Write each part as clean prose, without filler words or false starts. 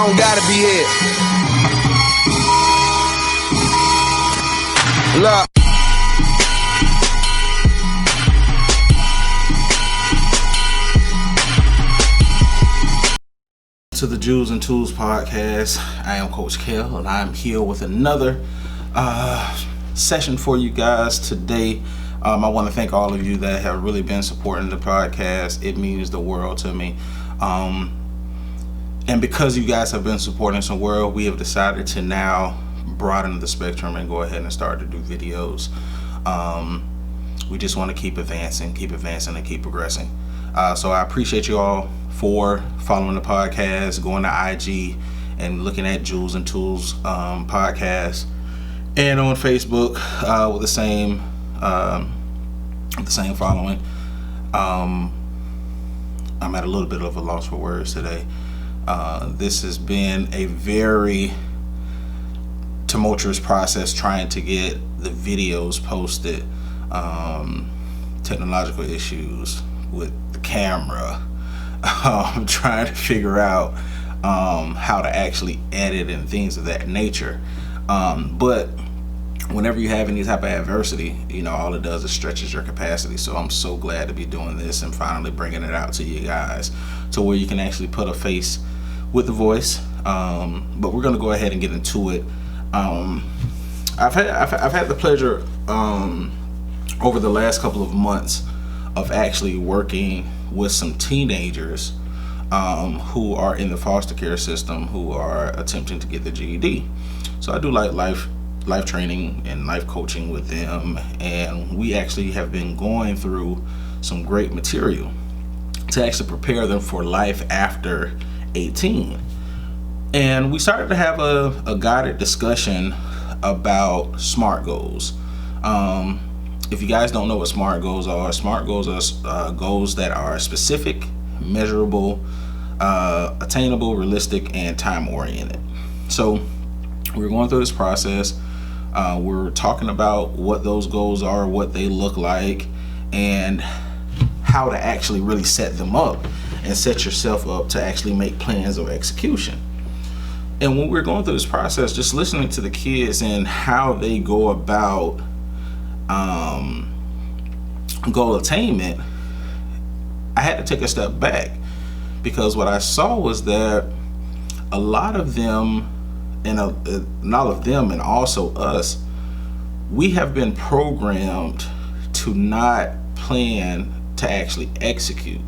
don't gotta be it. Look. To the Jewels and Tools podcast. I am Coach Kel, and I'm here with another session for you guys today. I want to thank all of you that have really been supporting the podcast. It means the world to me. And because you guys have been supporting some world, we have decided to now broaden the spectrum and go ahead and start to do videos. We just want to keep advancing and keep progressing. So I appreciate you all for following the podcast, going to IG and looking at Jewels and Tools podcast, and on Facebook with the same following. I'm at a little bit of a loss for words today. This has been a very tumultuous process trying to get the videos posted. Technological issues with the camera. Trying to figure out how to actually edit and things of that nature. But whenever you have any type of adversity, you know, all it does is stretches your capacity. So I'm so glad to be doing this and finally bringing it out to you guys to where you can actually put a face with the voice. But we're going to go ahead and get into it. I've had the pleasure over the last couple of months of actually working with some teenagers who are in the foster care system who are attempting to get the GED. So I do like life training and life coaching with them, and we actually have been going through some great material to actually prepare them for life after 18. And we started to have a guided discussion about SMART goals. If you guys don't know what SMART goals are goals that are specific, measurable, attainable, realistic, and time-oriented. So we're going through this process. We're talking about what those goals are, what they look like, and how to actually really set them up and set yourself up to actually make plans of execution. And when we're going through this process, just listening to the kids and how they go about goal attainment, I had to take a step back, because what I saw was that a lot of them, and also us, we have been programmed to not plan to actually execute.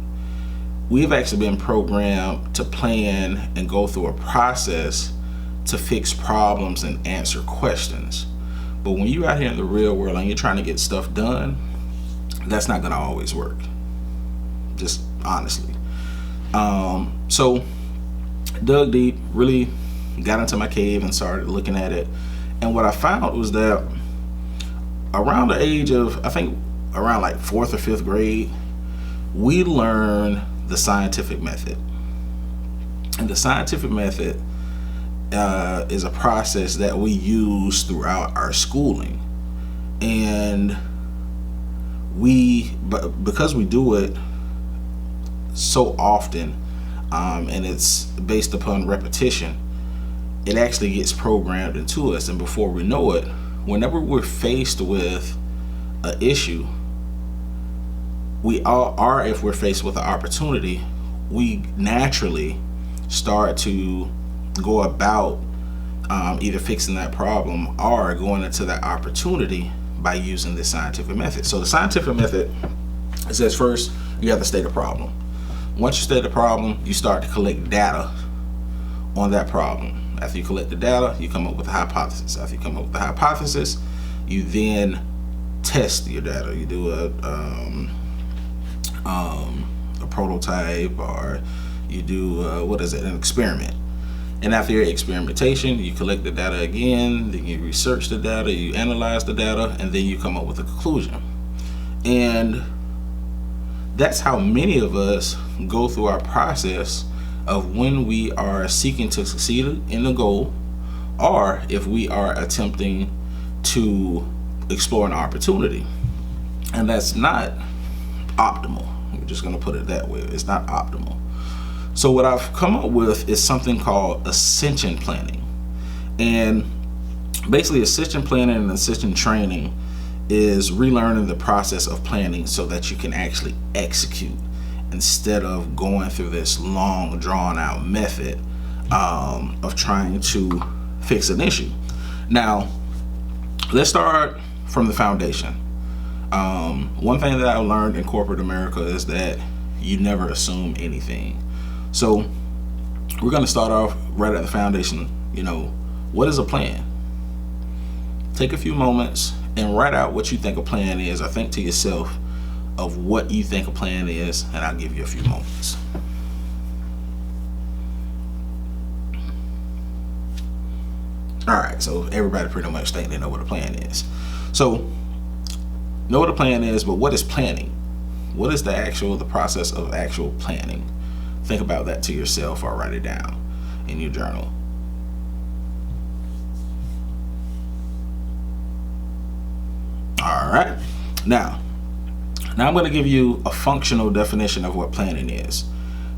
We've actually been programmed to plan and go through a process to fix problems and answer questions. But when you're out here in the real world and you're trying to get stuff done, that's not going to always work. Just honestly. So dug deep, really got into my cave and started looking at it. And what I found was that around the age of, I think around like 4th or 5th grade, we learn the scientific method. And the scientific method is a process that we use throughout our schooling, and because we do it so often, and it's based upon repetition, it actually gets programmed into us. And before we know it, whenever we're faced with an issue, if we're faced with an opportunity, we naturally start to go about either fixing that problem or going into that opportunity by using the scientific method. So the scientific method, it says first you have to state a problem. Once you state a problem, you start to collect data on that problem. After you collect the data, you come up with a hypothesis. After you come up with the hypothesis, you then test your data. You do a prototype, or you do an experiment. And after your experimentation, you collect the data again, then you research the data, you analyze the data, and then you come up with a conclusion. And that's how many of us go through our process of when we are seeking to succeed in the goal, or if we are attempting to explore an opportunity. And that's not optimal. We're just going to put it that way. It's not optimal. So what I've come up with is something called Ascension planning. And basically Ascension planning and Ascension training is relearning the process of planning so that you can actually execute instead of going through this long drawn out method of trying to fix an issue. Now, let's start from the foundation. One thing that I learned in corporate America is that you never assume anything. So we're going to start off right at the foundation. What is a plan? Take a few moments and write out what you think a plan is, or think to yourself of what you think a plan is, and I'll give you a few moments. All right, so everybody pretty much think they know what a plan is. So know what a plan is, but what is planning? What is the process of actual planning? Think about that to yourself or write it down in your journal. All right, now I'm going to give you a functional definition of what planning is.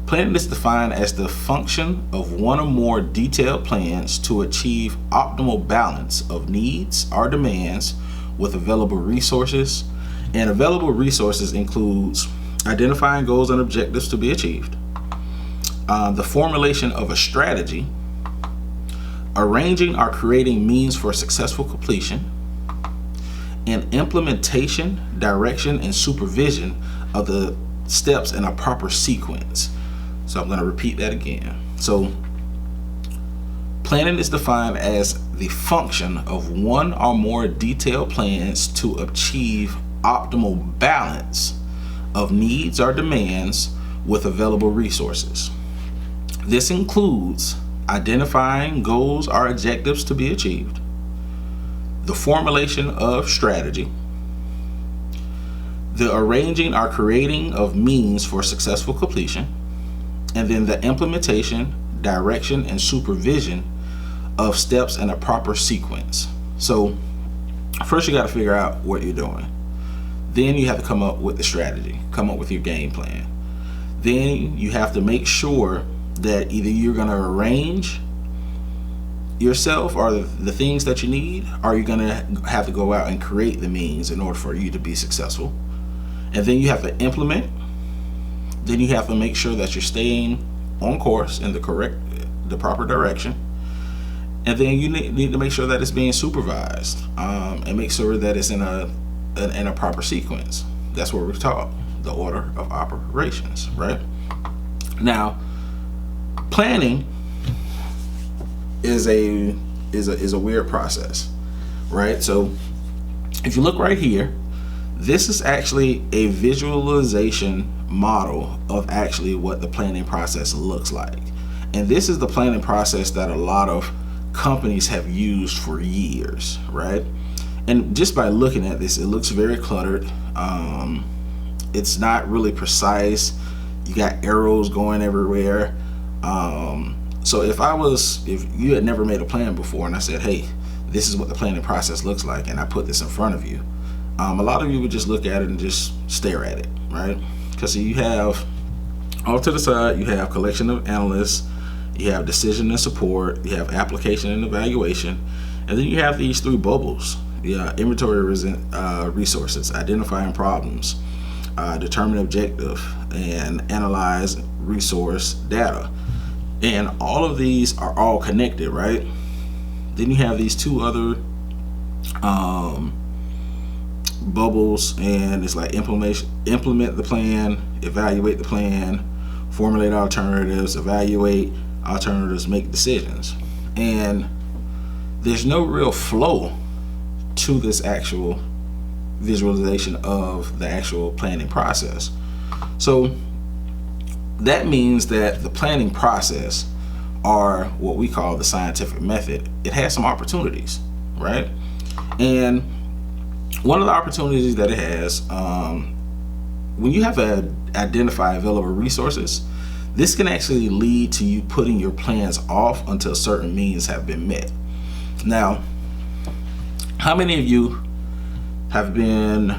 Planning is defined as the function of one or more detailed plans to achieve optimal balance of needs or demands with available resources. And available resources includes identifying goals and objectives to be achieved, the formulation of a strategy, arranging or creating means for successful completion, and implementation, direction, and supervision of the steps in a proper sequence. So I'm going to repeat that again. So planning is defined as the function of one or more detailed plans to achieve optimal balance of needs or demands with available resources. This includes identifying goals or objectives to be achieved, the formulation of strategy, the arranging or creating of means for successful completion, and then the implementation, direction, and supervision of steps in a proper sequence. So first you got to figure out what you're doing. Then you have to come up with the strategy, come up with your game plan. Then you have to make sure that either you're going to arrange yourself or the things that you need, or you're going to have to go out and create the means in order for you to be successful. And then you have to implement. Then you have to make sure that you're staying on course in the proper direction. And then you need to make sure that it's being supervised, and make sure that it's in a proper sequence. That's what we're taught, the order of operations, right? Now, planning is a weird process, right? So if you look right here, this is actually a visualization model of actually what the planning process looks like. And this is the planning process that a lot of companies have used for years, right? And just by looking at this, it looks very cluttered. It's not really precise. You got arrows going everywhere. So if you had never made a plan before and I said, hey, this is what the planning process looks like, and I put this in front of you, a lot of you would just look at it and just stare at it, right? Because you have, off to the side, you have collection of analysts, you have decision and support, you have application and evaluation, and then you have these three bubbles. Inventory resources, identifying problems, determine objective, and analyze resource data. And all of these are all connected, right? Then you have these two other bubbles, and it's like implement the plan, evaluate the plan, formulate alternatives, evaluate alternatives, make decisions. And there's no real flow to this actual visualization of the actual planning process. So that means that the planning process, or what we call the scientific method, it has some opportunities, right? And one of the opportunities that it has, when you have to identify available resources, this can actually lead to you putting your plans off until certain means have been met. Now, how many of you have been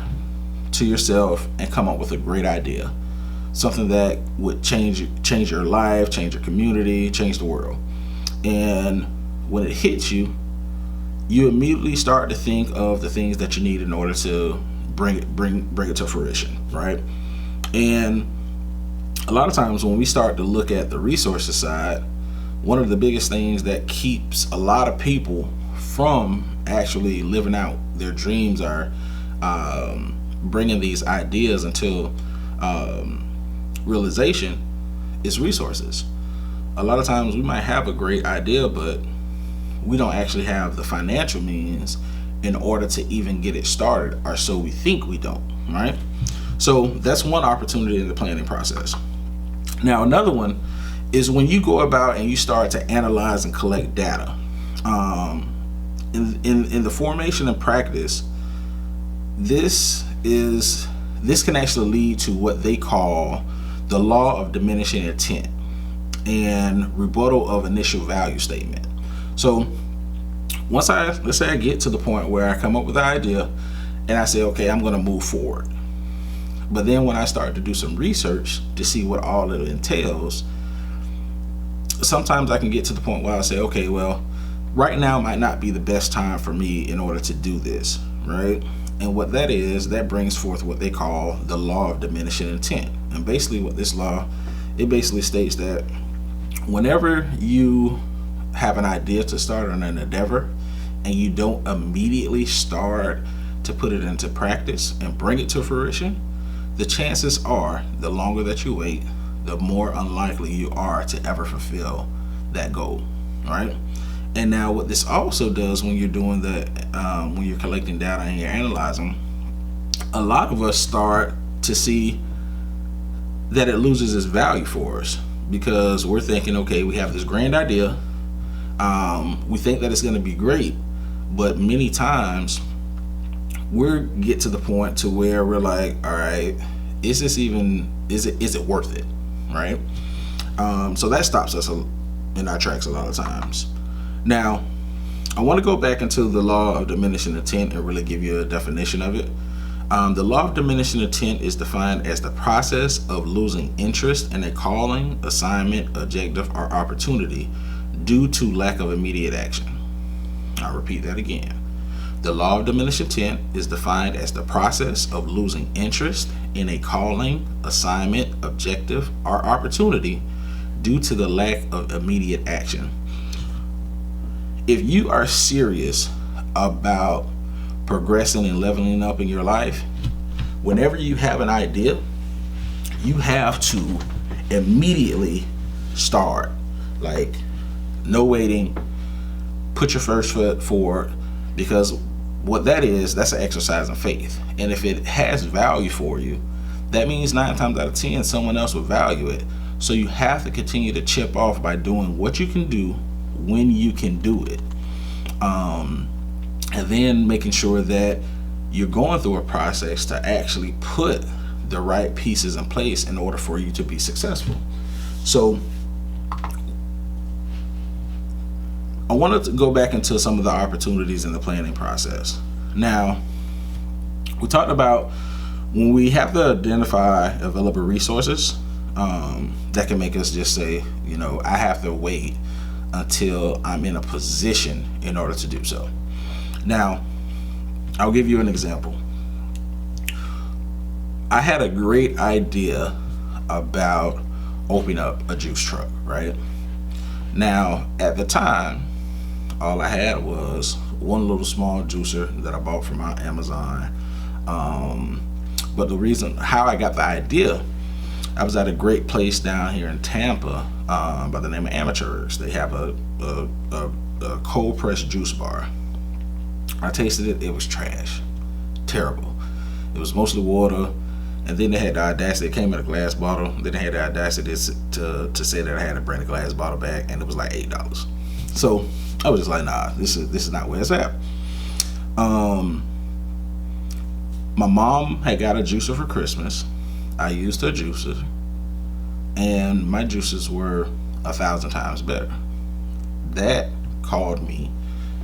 to yourself and come up with a great idea, something that would change your life, change your community, change the world. And when it hits you, you immediately start to think of the things that you need in order to bring it to fruition, right? And a lot of times when we start to look at the resources side, one of the biggest things that keeps a lot of people from actually living out their dreams are bringing these ideas into realization is resources. A lot of times we might have a great idea, but we don't actually have the financial means in order to even get it started, or so we think we don't, right? So that's one opportunity in the planning process. Now, another one is when you go about and you start to analyze and collect data. In the formation and practice, this can actually lead to what they call the law of diminishing intent and rebuttal of initial value statement. So let's say I get to the point where I come up with an idea and I say, okay, I'm going to move forward. But then when I start to do some research to see what all it entails, sometimes I can get to the point where I say, okay, well, right now might not be the best time for me in order to do this, right? And what that is, that brings forth what they call the law of diminishing intent. And basically what this law, it basically states that whenever you have an idea to start on an endeavor and you don't immediately start to put it into practice and bring it to fruition, the chances are the longer that you wait, the more unlikely you are to ever fulfill that goal, right? And now what this also does when you're doing that, when you're collecting data and you're analyzing, a lot of us start to see that it loses its value for us because we're thinking, okay, we have this grand idea. We think that it's going to be great, but many times we get to the point to where we're like, all right, is it worth it, right? So that stops us in our tracks a lot of times. Now, I want to go back into the law of diminishing intent and really give you a definition of it. The law of diminishing intent is defined as the process of losing interest in a calling, assignment, objective, or opportunity due to lack of immediate action. I'll repeat that again. The law of diminishing intent is defined as the process of losing interest in a calling, assignment, objective, or opportunity due to the lack of immediate action. If you are serious about progressing and leveling up in your life, whenever you have an idea, you have to immediately start. Like, no waiting, put your first foot forward, because what that is, that's an exercise in faith. And if it has value for you, that means 9 times out of 10, someone else will value it. So you have to continue to chip off by doing what you can do when you can do it. And then making sure that you're going through a process to actually put the right pieces in place in order for you to be successful. So I wanted to go back into some of the opportunities in the planning process. Now, we talked about when we have to identify available resources, that can make us just say, I have to wait until I'm in a position in order to do so. Now, I'll give you an example. I had a great idea about opening up a juice truck, right? Now, at the time, all I had was one little small juicer that I bought from Amazon. But the reason how I got the idea, I was at a great place down here in Tampa by the name of Amateurs. They have a cold pressed juice bar. I tasted it. It was trash, terrible. It was mostly water, and then they had the audacity. It came in a glass bottle. Then they had the audacity to say that I had to bring a glass bottle back, and it was like $8. So I was just like, nah, this is not where it's at. My mom had got a juicer for Christmas. I used her juicer, and my juices were 1,000 times better. That called me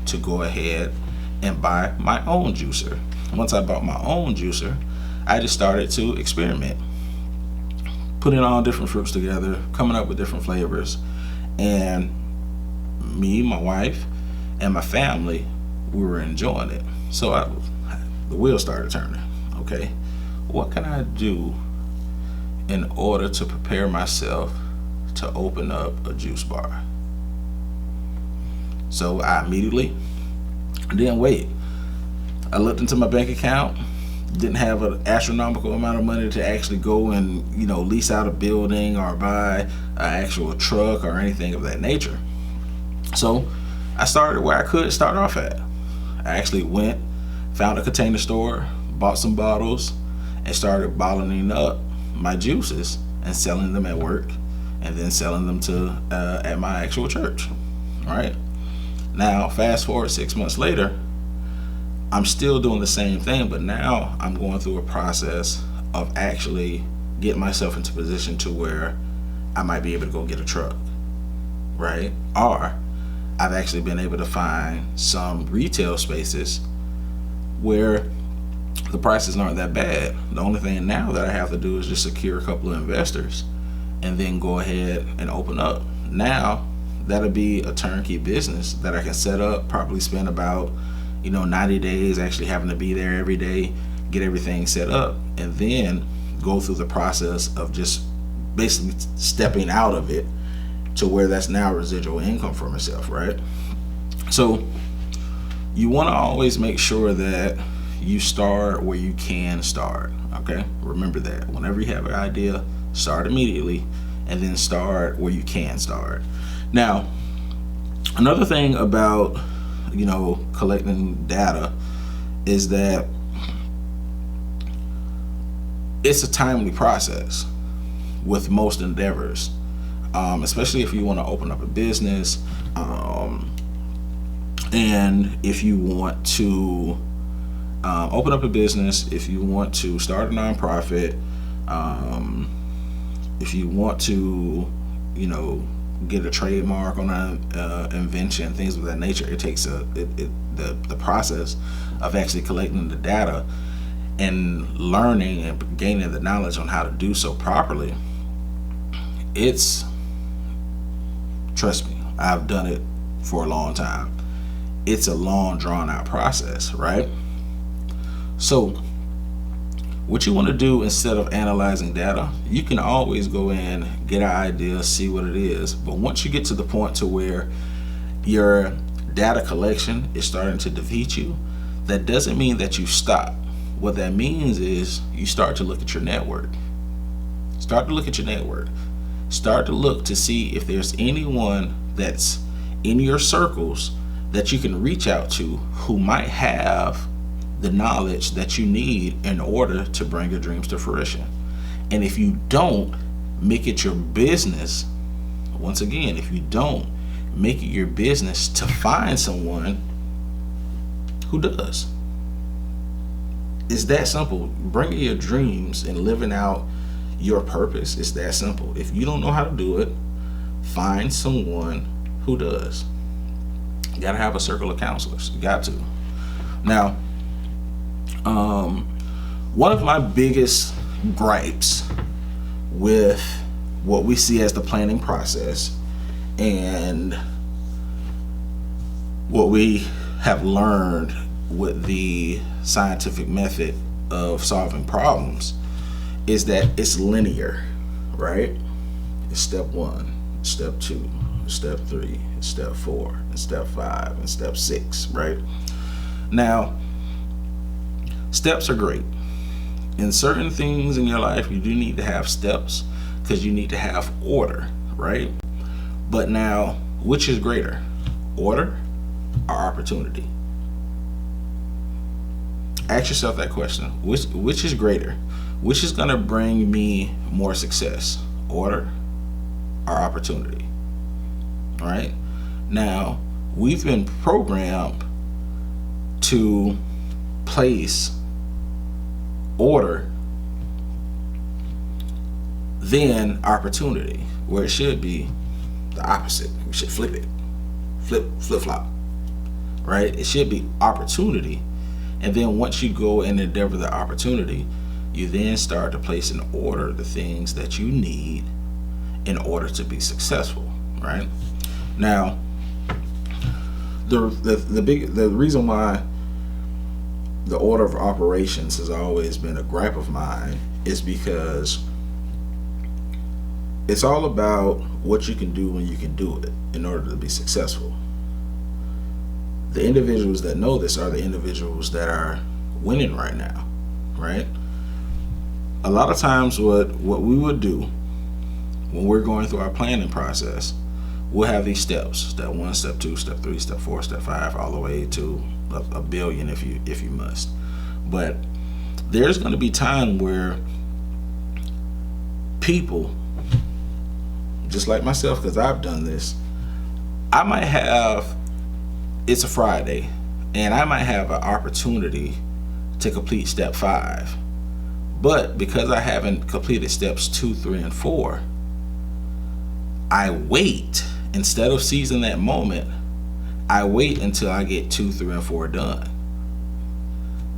to go ahead and buy my own juicer. Once I bought my own juicer, I just started to experiment. putting all different fruits together, coming up with different flavors. And me, my wife, and my family, we were enjoying it. So the wheels started turning. Okay, what can I do in order to prepare myself to open up a juice bar? So I immediately didn't wait. I looked into my bank account, didn't have an astronomical amount of money to actually go and, lease out a building or buy an actual truck or anything of that nature. So I started where I could start off at. I actually went, found a container store, bought some bottles, and started bottling up my juices and selling them at work, and then selling them to at my actual church. All right. Now, fast forward 6 months later, I'm still doing the same thing, but now I'm going through a process of actually getting myself into position to where I might be able to go get a truck, right? Or I've actually been able to find some retail spaces where the prices aren't that bad. The only thing now that I have to do is just secure a couple of investors and then go ahead and open up. Now, that'll be a turnkey business that I can set up, probably spend about 90 days actually having to be there every day, get everything set up, and then go through the process of just basically stepping out of it to where that's now residual income for myself, right? So you want to always make sure that you start where you can start, okay? Remember that. Whenever you have an idea, start immediately, and then start where you can start. Now, another thing about collecting data is that it's a timely process with most endeavors, especially if you want to open up a business, and if you want to open up a business, if you want to start a nonprofit, if you want to get a trademark on an invention, things of that nature, it takes the process of actually collecting the data and learning and gaining the knowledge on how to do so properly. Trust me, I've done it for a long time. It's a long, drawn out process, right? So what you want to do, instead of analyzing data, you can always go in, get an idea, see what it is. But once you get to the point to where your data collection is starting to defeat you, that doesn't mean that you stop. What that means is you start to look at your network. Start to look at your network. Start to look to see if there's anyone that's in your circles that you can reach out to who might have the knowledge that you need in order to bring your dreams to fruition. And if you don't, make it your business. Once again, if you don't, make it your business to find someone who does. It's that simple. Bringing your dreams and living out your purpose is that simple. If you don't know how to do it, find someone who does. You gotta have a circle of counselors. You got to. Now, one of my biggest gripes with what we see as the planning process and what we have learned with the scientific method of solving problems is that it's linear, right? It's step 1, step 2, step 3, step 4, and step 5, and step 6, right? Now, steps are great. In certain things in your life, you do need to have steps because you need to have order, right? But now, which is greater, order or opportunity? Ask yourself that question. Which is greater? Which is gonna bring me more success, order or opportunity? All right. Now, we've been programmed to place order, then opportunity, where it should be the opposite. We should flip it, flip-flop, right? It should be opportunity, and then once you go and endeavor the opportunity, you then start to place in order the things that you need in order to be successful, right? Now, the reason why the order of operations has always been a gripe of mine is because it's all about what you can do when you can do it in order to be successful. The individuals that know this are the individuals that are winning right now, right? A lot of times what we would do when we're going through our planning process, we'll have these steps: step 1, step 2, step 3, step 4, step 5, all the way to a billion if you must. But there's going to be time where people, just like myself, because I've done this, I might have, it's a Friday, and I might have an opportunity to complete step 5. But because I haven't completed steps 2, 3, and 4, I wait. Instead of seizing that moment, I wait until I get 2, 3, and 4 done.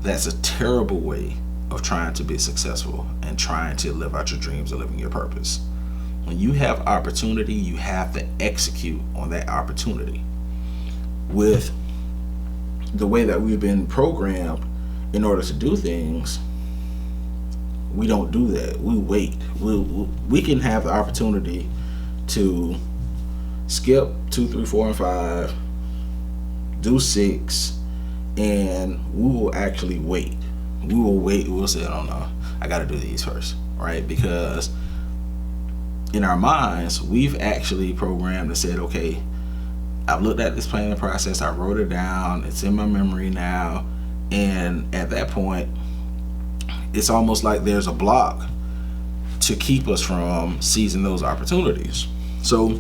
That's a terrible way of trying to be successful and trying to live out your dreams and living your purpose. When you have opportunity, you have to execute on that opportunity. With the way that we've been programmed in order to do things, we don't do that. We wait. We can have the opportunity to skip 2, 3, 4, and 5, do 6, and we will actually wait. We will wait. We'll say, "Oh no, I got to do these first," right? Because in our minds, we've actually programmed and said, "Okay, I've looked at this planning process. I wrote it down. It's in my memory now," and at that point, it's almost like there's a block to keep us from seizing those opportunities. So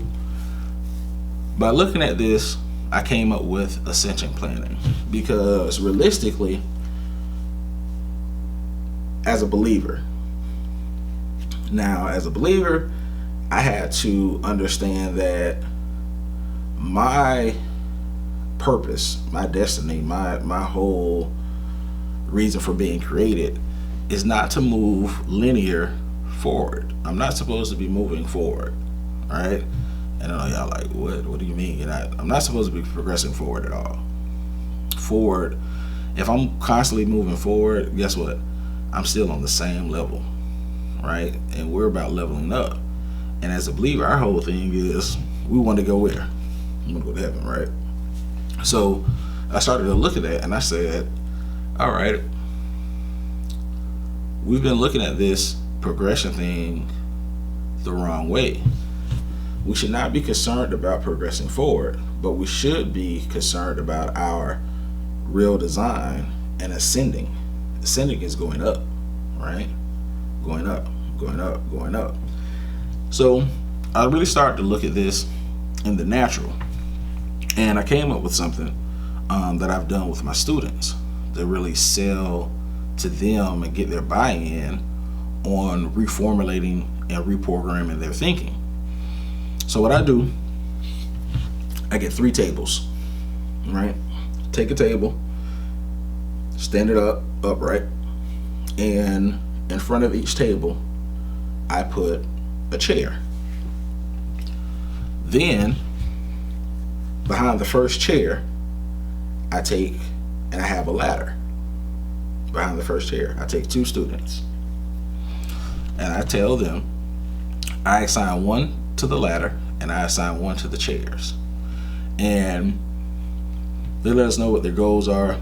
by looking at this, I came up with Ascension planning, because realistically, as a believer, I had to understand that my purpose, my destiny, my whole reason for being created is not to move linear forward. I'm not supposed to be moving forward, right? And I know y'all like, what do you mean? I'm not supposed to be progressing forward at all. Forward, if I'm constantly moving forward, guess what? I'm still on the same level, right? And we're about leveling up. And as a believer, our whole thing is, we want to go where? We want to go to heaven, right? So I started to look at that, and I said, all right, we've been looking at this progression thing the wrong way. We should not be concerned about progressing forward, but we should be concerned about our real design and ascending. Ascending is going up, right? Going up, going up, going up. So I really started to look at this in the natural, and I came up with something that I've done with my students to really sell to them and get their buy-in on reformulating and reprogramming their thinking. So what I do, I get 3 tables, right? Take a table, stand it up upright, and in front of each table, I put a chair. Then, behind the first chair, I have a ladder. Behind the first chair, I take 2 students, and I tell them, I assign one to the ladder and I assign one to the chairs, and they let us know what their goals are,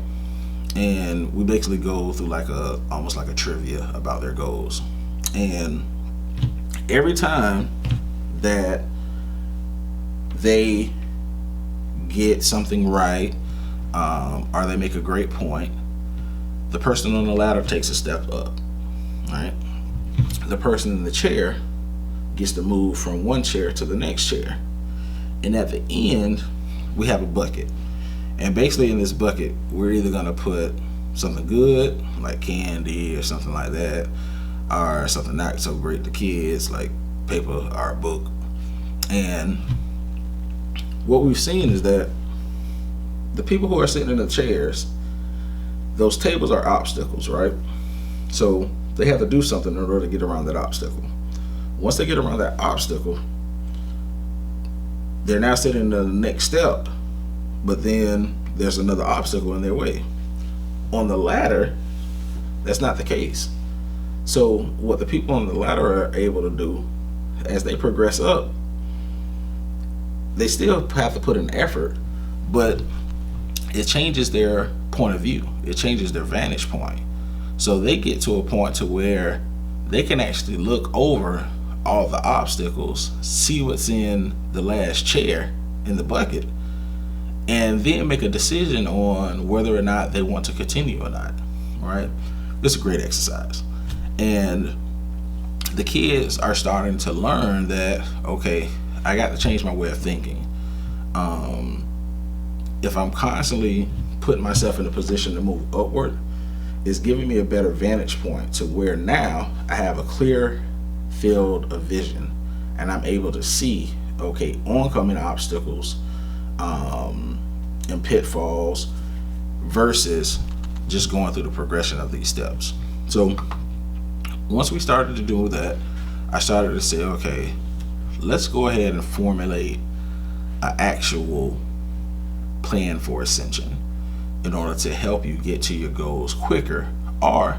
and we basically go through almost like a trivia about their goals. And every time that they get something right, or they make a great point, the person on the ladder takes a step up, right? The person in the chair gets to move from one chair to the next chair. And at the end, we have a bucket. And basically in this bucket, we're either gonna put something good, like candy or something like that, or something not so great to kids, like paper or a book. And what we've seen is that the people who are sitting in the chairs, those tables are obstacles, right? So they have to do something in order to get around that obstacle. Once they get around that obstacle, they're now sitting in the next step, but then there's another obstacle in their way. On the ladder, that's not the case. So what the people on the ladder are able to do as they progress up, they still have to put in effort, but it changes their point of view. It changes their vantage point. So they get to a point to where they can actually look over all the obstacles, see what's in the last chair in the bucket, and then make a decision on whether or not they want to continue or not. Right? It's a great exercise. And the kids are starting to learn that, okay, I got to change my way of thinking. If I'm constantly putting myself in a position to move upward, it's giving me a better vantage point to where now I have a clear field of vision, and I'm able to see, okay, oncoming obstacles and pitfalls versus just going through the progression of these steps. So once we started to do that, I started to say, okay, let's go ahead and formulate an actual plan for Ascension in order to help you get to your goals quicker, or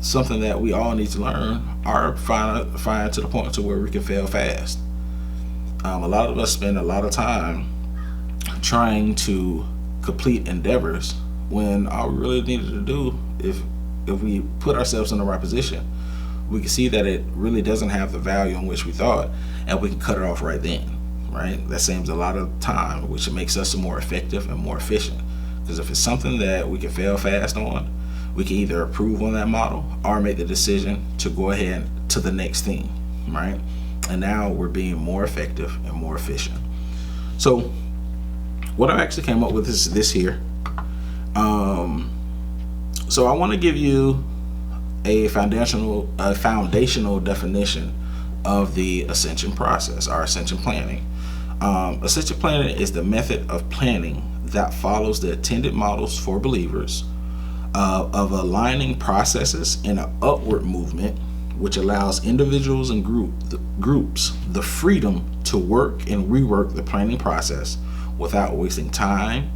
something that we all need to learn, or find to the point to where we can fail fast. A lot of us spend a lot of time trying to complete endeavors when all we really needed to do, if we put ourselves in the right position, we can see that it really doesn't have the value in which we thought, and we can cut it off right then. Right? That saves a lot of time, which makes us more effective and more efficient. Because if it's something that we can fail fast on, we can either improve on that model or make the decision to go ahead to the next thing, right? And now we're being more effective and more efficient. So what I actually came up with is this here. So I want to give you a foundational definition of the Ascension process, our Ascension planning. Ascension planning is the method of planning that follows the intended models for believers of aligning processes in an upward movement, which allows individuals and groups the freedom to work and rework the planning process without wasting time,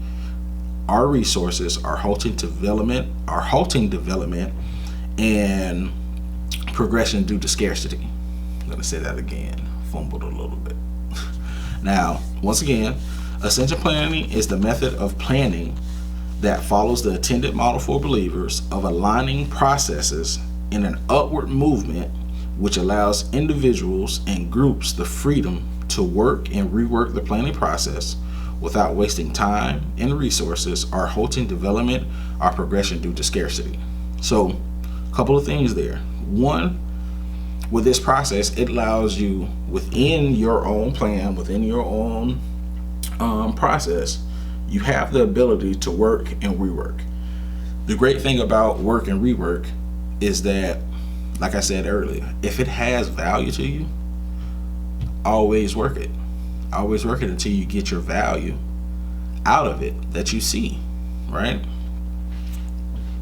our resources, our halting development, and progression due to scarcity. I'm going to say that again, fumbled a little bit. Now, once again, Ascension planning is the method of planning that follows the intended model for believers of aligning processes in an upward movement, which allows individuals and groups the freedom to work and rework the planning process without wasting time and resources or halting development or progression due to scarcity. So, a couple of things there. One, with this process, it allows you within your own plan, within your own process, you have the ability to work and rework. The great thing about work and rework is that, like I said earlier, if it has value to you, always work it. Always work it until you get your value out of it that you see, right?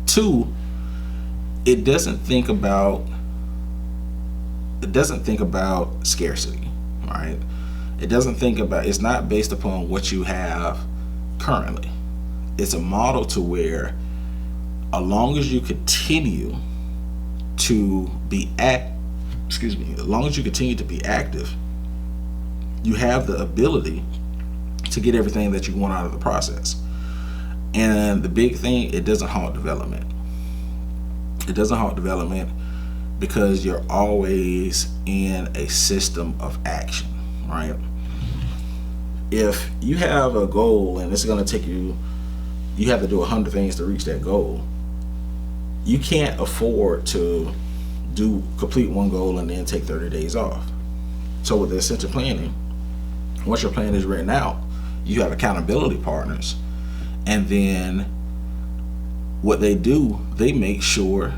Two, it doesn't think about scarcity, right? It's not based upon what you have currently. It's a model to where, as long as you continue to be active, you have the ability to get everything that you want out of the process. And the big thing, it doesn't halt development. It doesn't halt development because you're always in a system of action, right? If you have a goal and it's going to take you have to do 100 things to reach that goal, you can't afford to complete one goal and then take 30 days off. So with the Ascension planning, once your plan is written out, you have accountability partners, and then what they do, they make sure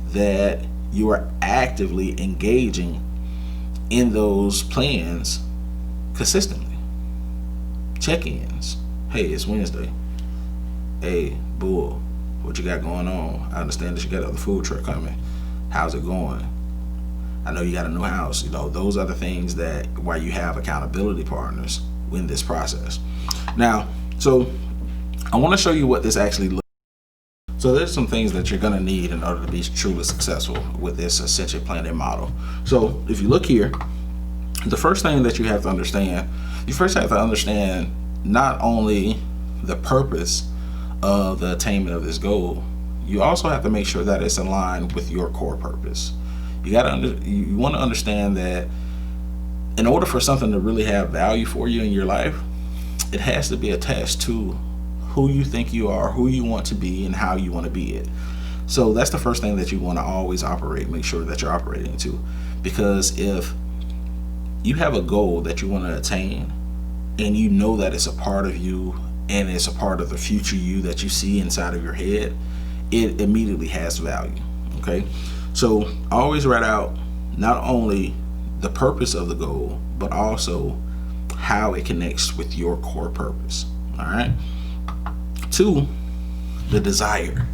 that you are actively engaging in those plans consistently. Check-ins. Hey, it's Wednesday. Hey, Bull, what you got going on? I understand that you got another food truck coming. How's it going? I know you got a new house. Those are the things that why you have accountability partners in this process. Now, so I want to show you what this actually looks like. So there's some things that you're going to need in order to be truly successful with this Ascension planning model. So if you look here, the first thing that you have to understand, you first have to understand not only the purpose of the attainment of this goal, you also have to make sure that it's aligned with your core purpose. You want to understand that in order for something to really have value for you in your life, it has to be attached to who you think you are, who you want to be, and how you want to be it. So that's the first thing that you want to always make sure that you're operating to. Because if you have a goal that you want to attain and you know that it's a part of you and it's a part of the future you that you see inside of your head, it immediately has value. Okay, so always write out not only the purpose of the goal, but also how it connects with your core purpose. All right. 2, the desire.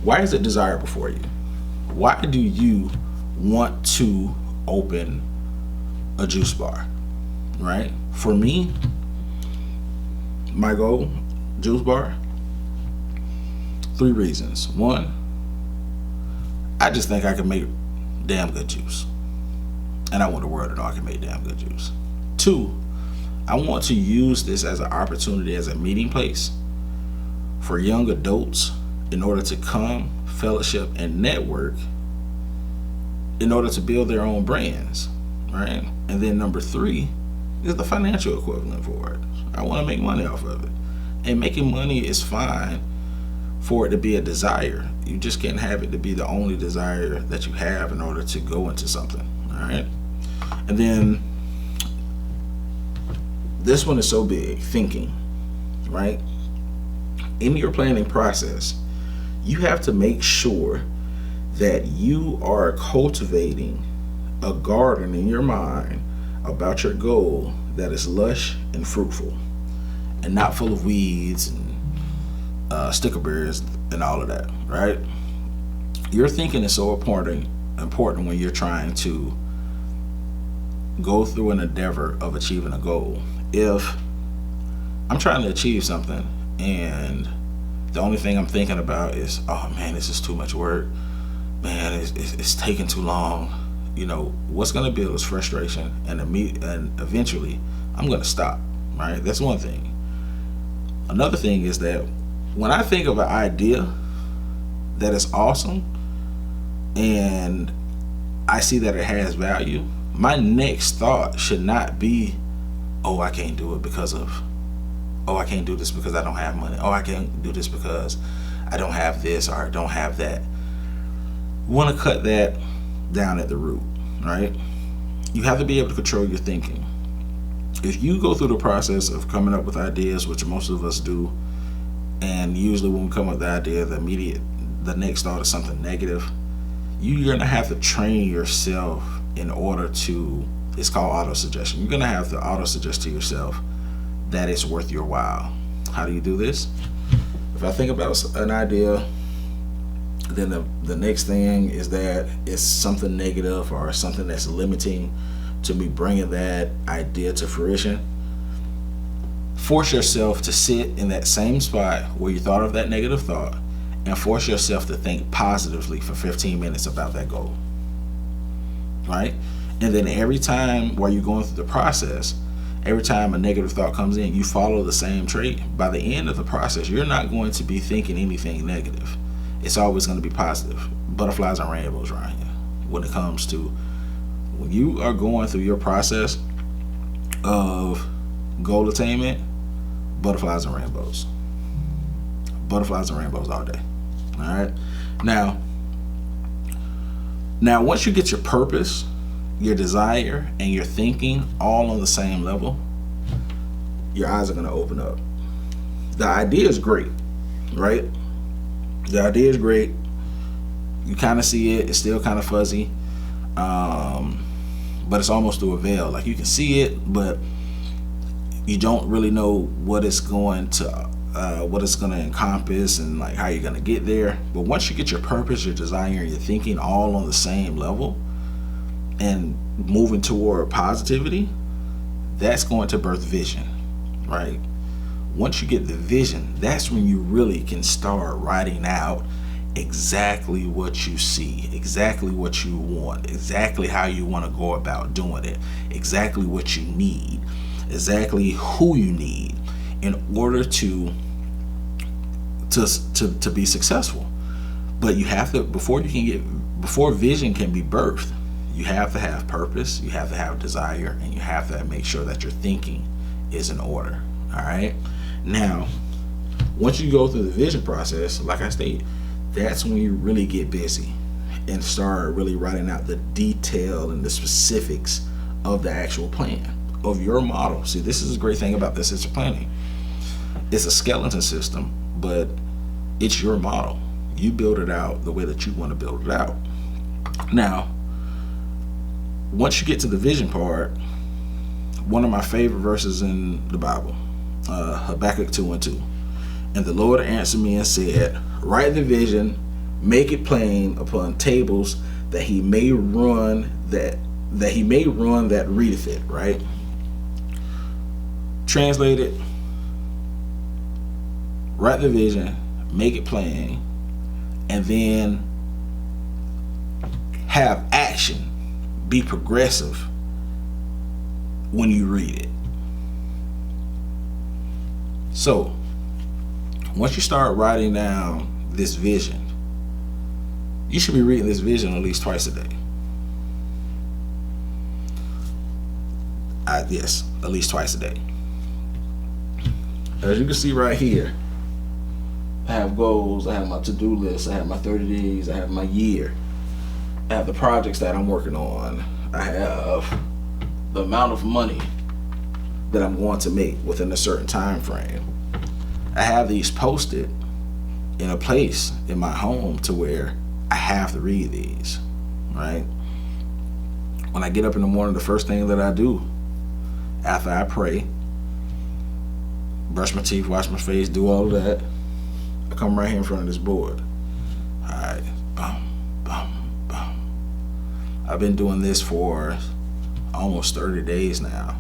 Why is it desirable for you? Why do you want to open a juice bar? Right? For me, my goal, juice bar, 3 reasons. 1, I just think I can make damn good juice. And I want the world to know I can make damn good juice. 2, I want to use this as an opportunity, as a meeting place for young adults in order to come, fellowship, and network in order to build their own brands, right? And then number 3 is the financial equivalent for it. I want to make money off of it. And making money is fine for it to be a desire. You just can't have it to be the only desire that you have in order to go into something, all right? And then this one is so big, thinking, right? In your planning process, you have to make sure that you are cultivating a garden in your mind about your goal that is lush and fruitful and not full of weeds and sticker berries and all of that, right? Your thinking is so important when you're trying to go through an endeavor of achieving a goal. If I'm trying to achieve something and the only thing I'm thinking about is, oh man, this is too much work, man, it's taking too long, what's going to build is frustration, and eventually I'm going to stop, right? That's one thing. Another thing is that when I think of an idea that is awesome and I see that it has value, my next thought should not be, oh, I can't do it because of, oh, I can't do this because I don't have money. Oh, I can't do this because I don't have this or I don't have that. You want to cut that down at the root, right? You have to be able to control your thinking. If you go through the process of coming up with ideas, which most of us do, and usually when we come up with the idea, the next thought is something negative, you're going to have to train yourself in order to, it's called auto-suggestion. You're going to have to auto-suggest to yourself that it's worth your while. How do you do this? If I think about an idea, then the next thing is that it's something negative or something that's limiting to me bringing that idea to fruition. Force yourself to sit in that same spot where you thought of that negative thought and force yourself to think positively for 15 minutes about that goal, right? And then every time while you're going through the process, every time a negative thought comes in, you follow the same trait. By the end of the process, you're not going to be thinking anything negative. It's always going to be positive. Butterflies and rainbows around here. When it comes to when you are going through your process of goal attainment, butterflies and rainbows. Butterflies and rainbows all day. All right. Now, once you get your purpose, your desire, and your thinking all on the same level, your eyes are going to open up. The idea is great, right? The idea is great. You kind of see it. It's still kind of fuzzy, but it's almost through a veil. Like you can see it, but you don't really know what it's going to what it's going to encompass and like how you're going to get there. But once you get your purpose, your desire, and your thinking all on the same level and moving toward positivity, that's going to birth vision, right? Once you get the vision, that's when you really can start writing out exactly what you see, exactly what you want, exactly how you want to go about doing it, exactly what you need, exactly who you need in order to be successful. But you have to, before vision can be birthed, you have to have purpose, you have to have desire, and you have to make sure that your thinking is in order. All right. Now, once you go through the vision process, like I stated, that's when you really get busy and start really writing out the detail and the specifics of the actual plan, of your model. See, this is a great thing about this. It's a planning. It's a skeleton system, but it's your model. You build it out the way that you want to build it out. Now, once you get to the vision part, one of my favorite verses in the Bible, Habakkuk 2:2. And the Lord answered me and said, write the vision, make it plain upon tables, that he may run that readeth it. Right? Translated, write the vision, make it plain, and then have action. Be progressive when you read it. So, once you start writing down this vision, you should be reading this vision at least twice a day. Yes, at least twice a day. As you can see right here, I have goals, I have my to-do list, I have my 30 days, I have my year, I have the projects that I'm working on, I have the amount of money that I'm going to make within a certain time frame. I have these posted in a place in my home to where I have to read these, right? When I get up in the morning, the first thing that I do after I pray, brush my teeth, wash my face, do all of that, I come right here in front of this board. All right, I've been doing this for almost 30 days now.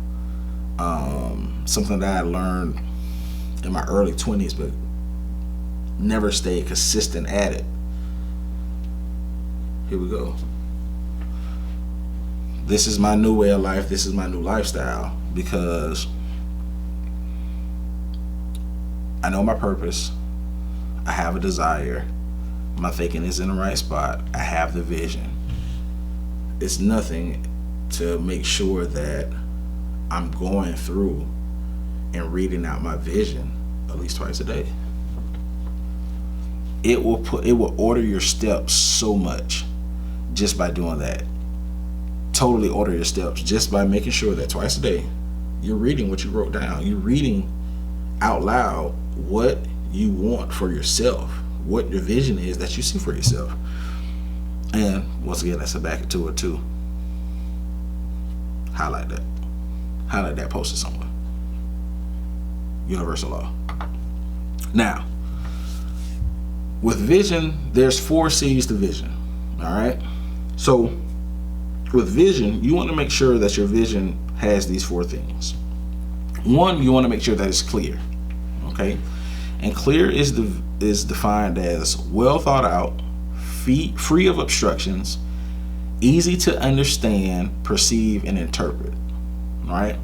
Something that I learned in my early 20s, but never stayed consistent at it. Here we go. This is my new way of life. This is my new lifestyle, because I know my purpose. I have a desire. My thinking is in the right spot. I have the vision. It's nothing to make sure that I'm going through and reading out my vision at least twice a day. It will order your steps so much just by doing that. Totally order your steps just by making sure that twice a day you're reading what you wrote down. You're reading out loud what you want for yourself, what your vision is that you see for yourself. And once again, that's Habakkuk 2:2. Highlight that. Highlight that, post it somewhere. Universal law. Now, with vision, there's 4 C's to vision. All right. So with vision, you want to make sure that your vision has these 4 things. 1, you want to make sure that it's clear. Okay. And clear is defined as well thought out, free of obstructions, easy to understand, perceive, and interpret. Right?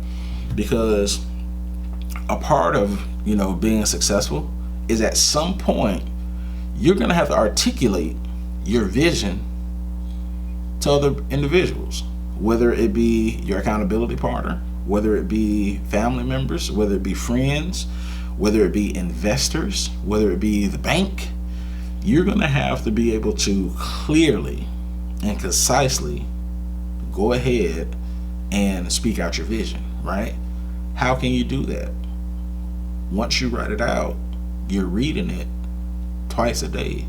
Because a part of, being successful is at some point you're going to have to articulate your vision to other individuals, whether it be your accountability partner, whether it be family members, whether it be friends, whether it be investors, whether it be the bank. You're going to have to be able to clearly and concisely go ahead and speak out your vision, right? How can you do that? Once you write it out, you're reading it twice a day.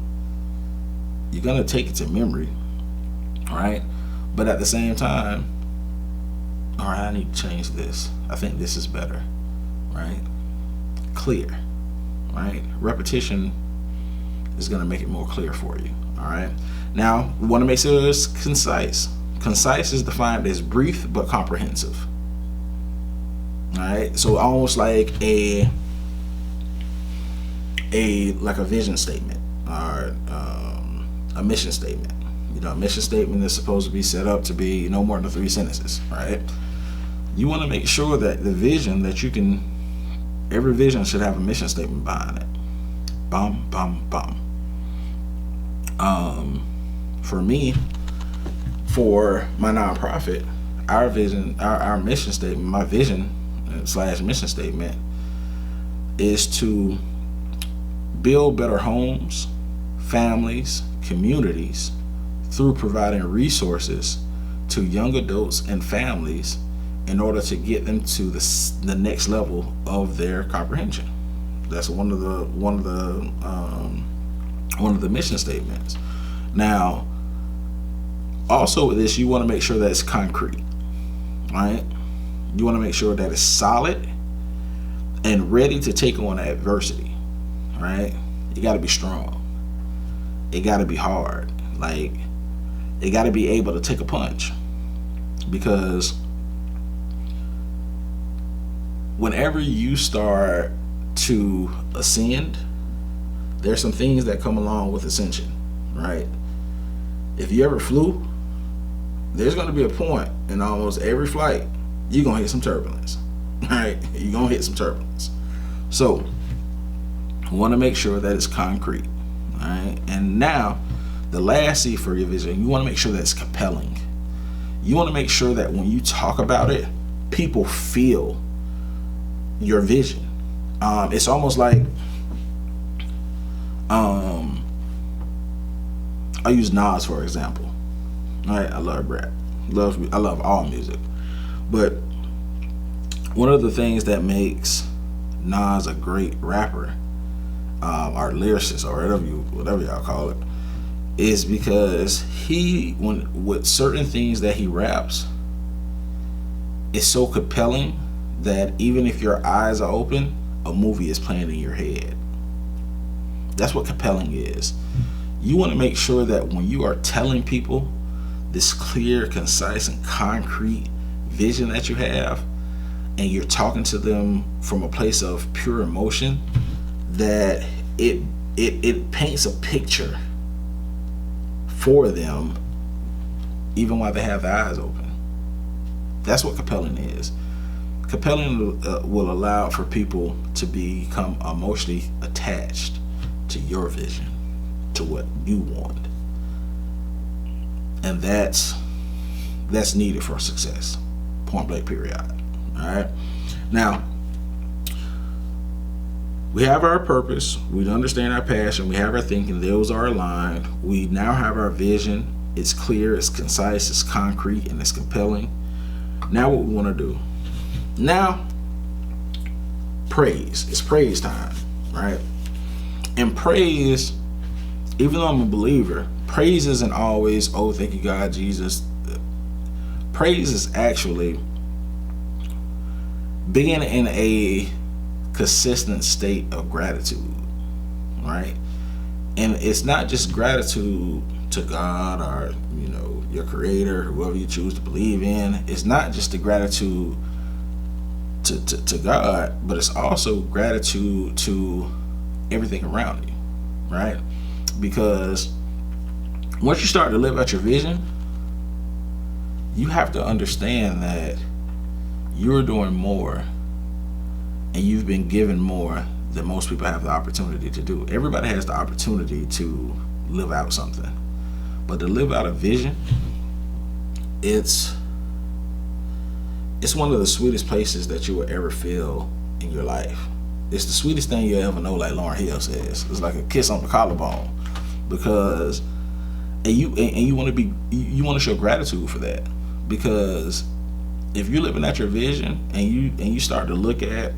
You're going to take it to memory, right? But at the same time, all right, I need to change this. I think this is better, right? Clear, right? Repetition is going to make it more clear for you. All right. Now, we want to make sure it's concise. Concise is defined as brief but comprehensive. All right. So almost like a vision statement or a mission statement. You know, a mission statement is supposed to be set up to be no more than 3 sentences, right? You want to make sure that the vision that you can, every vision should have a mission statement behind it. Bum, bum, bum. For me, for my nonprofit, our vision, our mission statement, my vision / mission statement is to build better homes, families, communities through providing resources to young adults and families in order to get them to the next level of their comprehension. That's one of the mission statements. Now, also with this, you want to make sure that it's concrete, right? You want to make sure that it's solid and ready to take on adversity, right? You got to be strong. It got to be hard. Like, it got to be able to take a punch, because whenever you start to ascend, there's some things that come along with ascension, right? If you ever flew, there's going to be a point in almost every flight you're going to hit some turbulence, right? You're going to hit some turbulence. So you want to make sure that it's concrete, all right? And now, the last C for your vision, you want to make sure that it's compelling. You want to make sure that when you talk about it, people feel your vision. It's almost like, I use Nas for example. Right? I love rap. I love all music. But one of the things that makes Nas a great rapper, or lyricist, or whatever y'all call it, is because with certain things that he raps, it's so compelling that even if your eyes are open, a movie is playing in your head. That's what compelling is. You want to make sure that when you are telling people this clear, concise, and concrete vision that you have, and you're talking to them from a place of pure emotion, that it paints a picture for them even while they have their eyes open. That's what compelling is. Compelling will allow for people to become emotionally attached to your vision, to what you want. And that's needed for success. Point blank, period. All right. Now, we have our purpose. We understand our passion. We have our thinking. Those are aligned. We now have our vision. It's clear, it's concise, it's concrete, and it's compelling. Now what we want to do? Now, praise. It's praise time, right? And praise, even though I'm a believer, praise isn't always, oh, thank you, God, Jesus. Praise is actually being in a consistent state of gratitude, right? And it's not just gratitude to God or, your creator, whoever you choose to believe in. It's not just the gratitude to God, but it's also gratitude to everything around you, right? Because once you start to live out your vision, you have to understand that you're doing more and you've been given more than most people have the opportunity to do. Everybody has the opportunity to live out something, but to live out a vision, it's one of the sweetest places that you will ever feel in your life. It's the sweetest thing you ever know, like Lauryn Hill says. It's like a kiss on the collarbone, because you want to show gratitude for that, because if you're living out your vision and you start to look at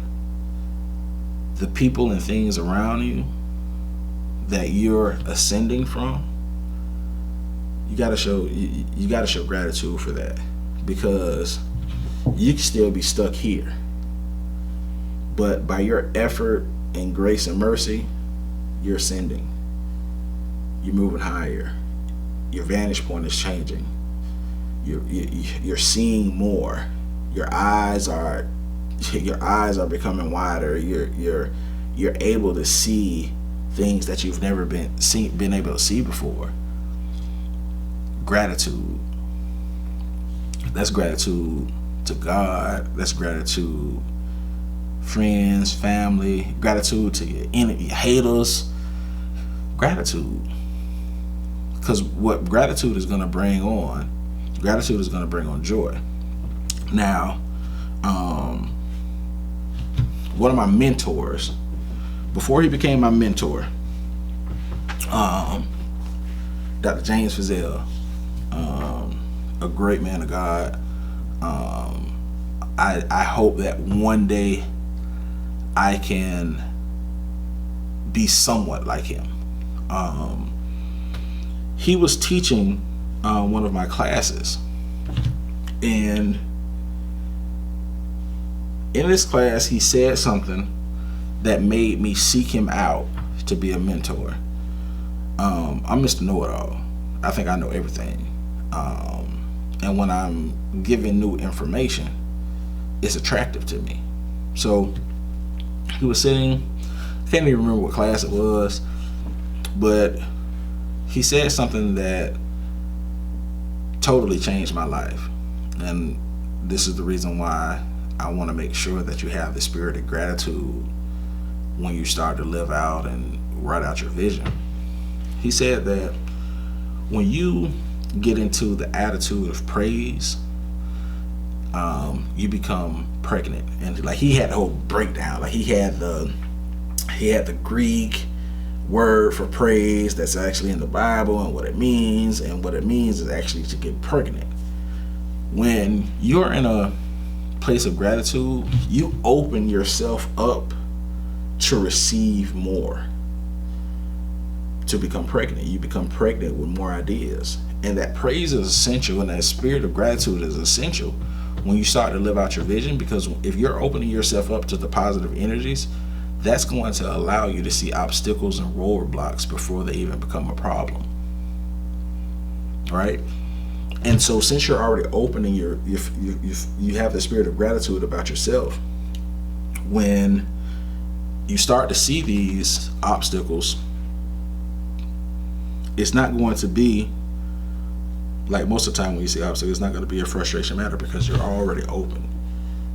the people and things around you that you're ascending from, you gotta show gratitude for that, because you can still be stuck here, but by your effort in grace and mercy, you're ascending. You're moving higher. Your vantage point is changing. You're seeing more. Your eyes are becoming wider. You're able to see things that you've never been able to see before. Gratitude. That's gratitude to God. That's gratitude, friends, family. Gratitude to your enemy, haters. Gratitude. Because what gratitude is going to bring on, gratitude is going to bring on joy. Now, one of my mentors, before he became my mentor, Dr. James Fazell, a great man of God. I hope that one day I can be somewhat like him. He was teaching one of my classes, and in this class he said something that made me seek him out to be a mentor. I'm Mr. Know-It-All. I think I know everything. And when I'm given new information, it's attractive to me. So he was sitting, I can't even remember what class it was, but he said something that totally changed my life. And this is the reason why I want to make sure that you have the spirit of gratitude when you start to live out and write out your vision. He said that when you get into the attitude of praise, you become pregnant. And like, he had a whole breakdown. Like, he had the Greek word for praise that's actually in the Bible and what it means. And what it means is actually to get pregnant. When you're in a place of gratitude, you open yourself up to receive more, to become pregnant. You become pregnant with more ideas. And that praise is essential, and that spirit of gratitude is essential when you start to live out your vision, because if you're opening yourself up to the positive energies, that's going to allow you to see obstacles and roadblocks before they even become a problem. Right? And so since you're already opening you have the spirit of gratitude about yourself, when you start to see these obstacles, it's not going to be like most of the time when you see obstacles, it's not going to be a frustration matter, because you're already open.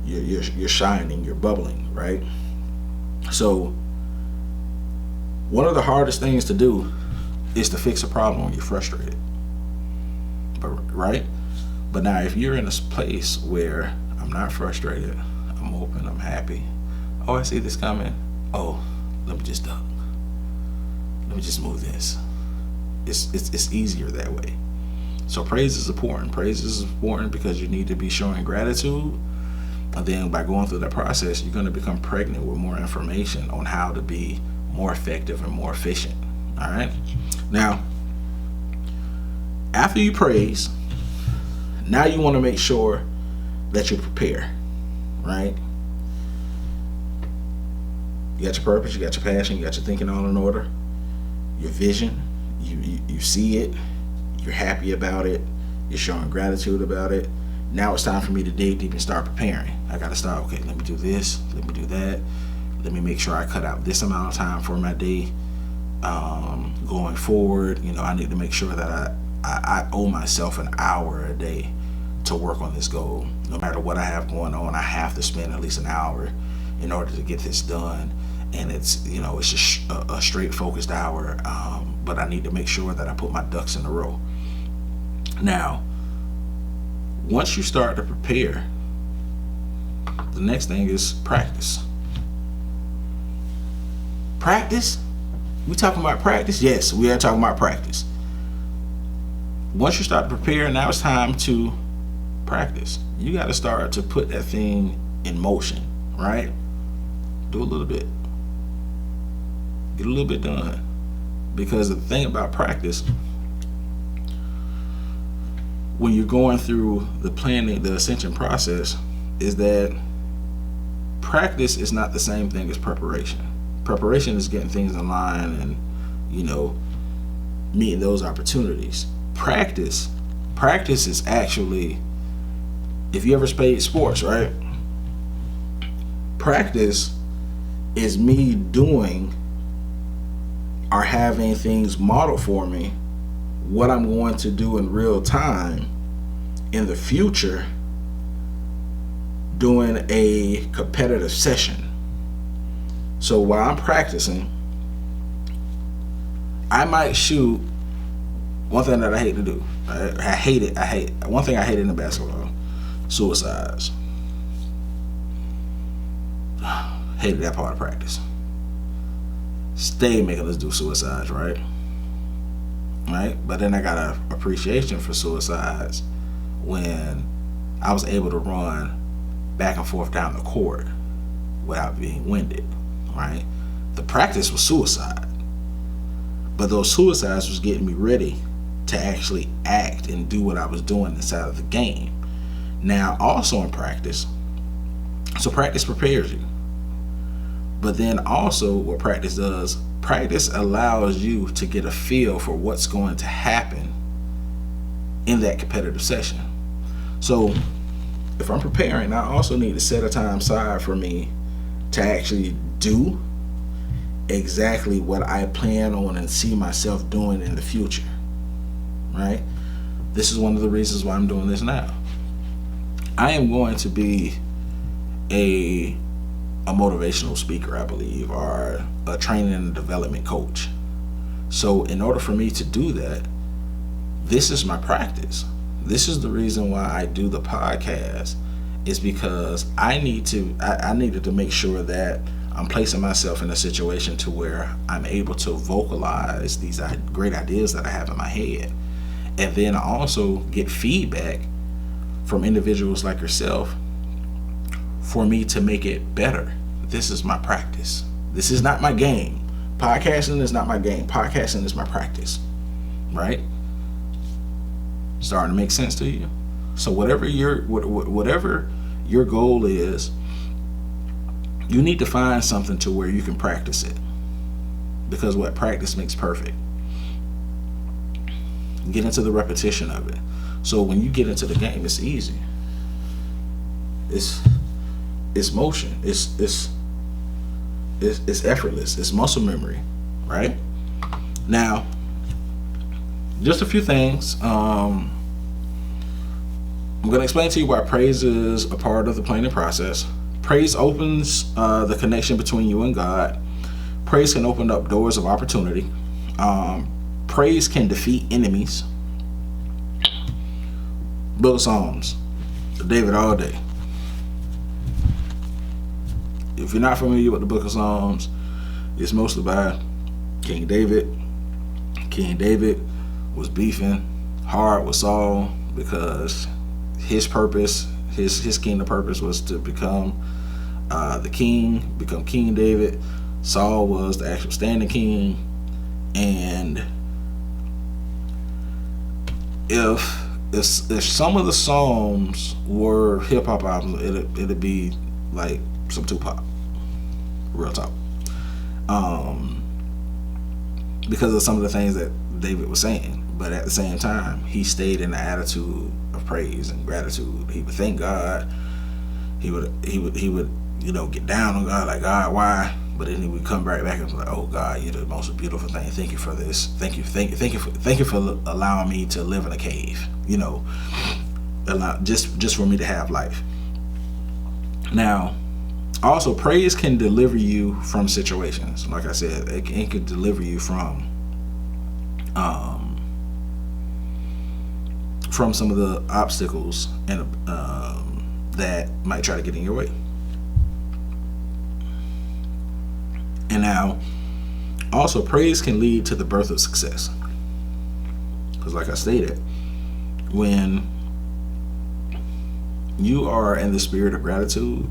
You're shining, you're bubbling, right? So one of the hardest things to do is to fix a problem when you're frustrated. Right? But now if you're in a place where I'm not frustrated, I'm open, I'm happy. Oh, I see this coming. Oh, let me just duck. Let me just move this. It's easier that way. So praise is important. Praise is important because you need to be showing gratitude. And then by going through that process, you're going to become pregnant with more information on how to be more effective and more efficient. All right? Now, after you praise, now you want to make sure that you prepare, right? You got your purpose, you got your passion, you got your thinking all in order, your vision, you see it, you're happy about it, you're showing gratitude about it. Now it's time for me to dig deep and start preparing. I got to start, okay, let me do this, let me do that. Let me make sure I cut out this amount of time for my day. Going forward, I need to make sure that I owe myself an hour a day to work on this goal. No matter what I have going on, I have to spend at least an hour in order to get this done. And it's just a straight focused hour. But I need to make sure that I put my ducks in a row. Now, once you start to prepare, the next thing is practice. Practice? We talking about practice? Yes, we are talking about practice. Once you start to prepare, now it's time to practice. You got to start to put that thing in motion, right? Do a little bit. Get a little bit done. Because the thing about practice, when you're going through the planning, the Ascension process, is that practice is not the same thing as preparation. Preparation is getting things in line and, you know, meeting those opportunities. Practice is actually, if you ever played sports, right? Practice is me doing or having things modeled for me what I'm going to do in real time in the future doing a competitive session. So while I'm practicing, I might shoot. One thing that I hate to do, I hate one thing I hate in basketball, suicides. Hated that part of practice. Stay making us do suicides, right? But then I got an appreciation for suicides when I was able to run back and forth down the court without being winded, right? The practice was suicide, but those suicides was getting me ready to actually act and do what I was doing inside of the game. Now, also in practice, so practice prepares you, but then also what practice does, practice allows you to get a feel for what's going to happen in that competitive session. So if I'm preparing, I also need to set a time aside for me to actually do exactly what I plan on and see myself doing in the future, right? This is one of the reasons why I'm doing this now. I am going to be a motivational speaker, I believe, or a training and development coach. So in order for me to do that, this is my practice. This is the reason why I do the podcast, is because I needed to make sure that I'm placing myself in a situation to where I'm able to vocalize these great ideas that I have in my head, and then also get feedback from individuals like yourself for me to make it better. This is my practice. This is not my game. Podcasting is not my game. Podcasting is my practice, right? Starting to make sense to you? So whatever your goal is, you need to find something to where you can practice it, because what practice makes perfect. Get into the repetition of it. So when you get into the game, it's easy. It's motion. It's effortless. It's muscle memory, right? Now, just a few things. I'm going to explain to you why praise is a part of the planning process. Praise opens the connection between you and God. Praise can open up doors of opportunity. Praise can defeat enemies. Book of Psalms, David all day. If you're not familiar with the Book of Psalms, it's mostly by King David. King David was beefing hard with Saul because his purpose, his kingdom purpose was to become the king, become King David. Saul was the actual standing king, and if some of the Psalms were hip hop albums, it'd be like some Tupac, real talk, because of some of the things that David was saying. But at the same time, he stayed in the attitude of praise and gratitude. He would thank God. He would get down on God, like, God, why? But then he would come right back and be like, oh God, you're the most beautiful thing. Thank you for this. Thank you for allowing me to live in a cave. Just for me to have life. Now, also, praise can deliver you from situations. Like I said, it could deliver you from some of the obstacles and that might try to get in your way. And now, also, praise can lead to the birth of success. Because like I stated, when you are in the spirit of gratitude,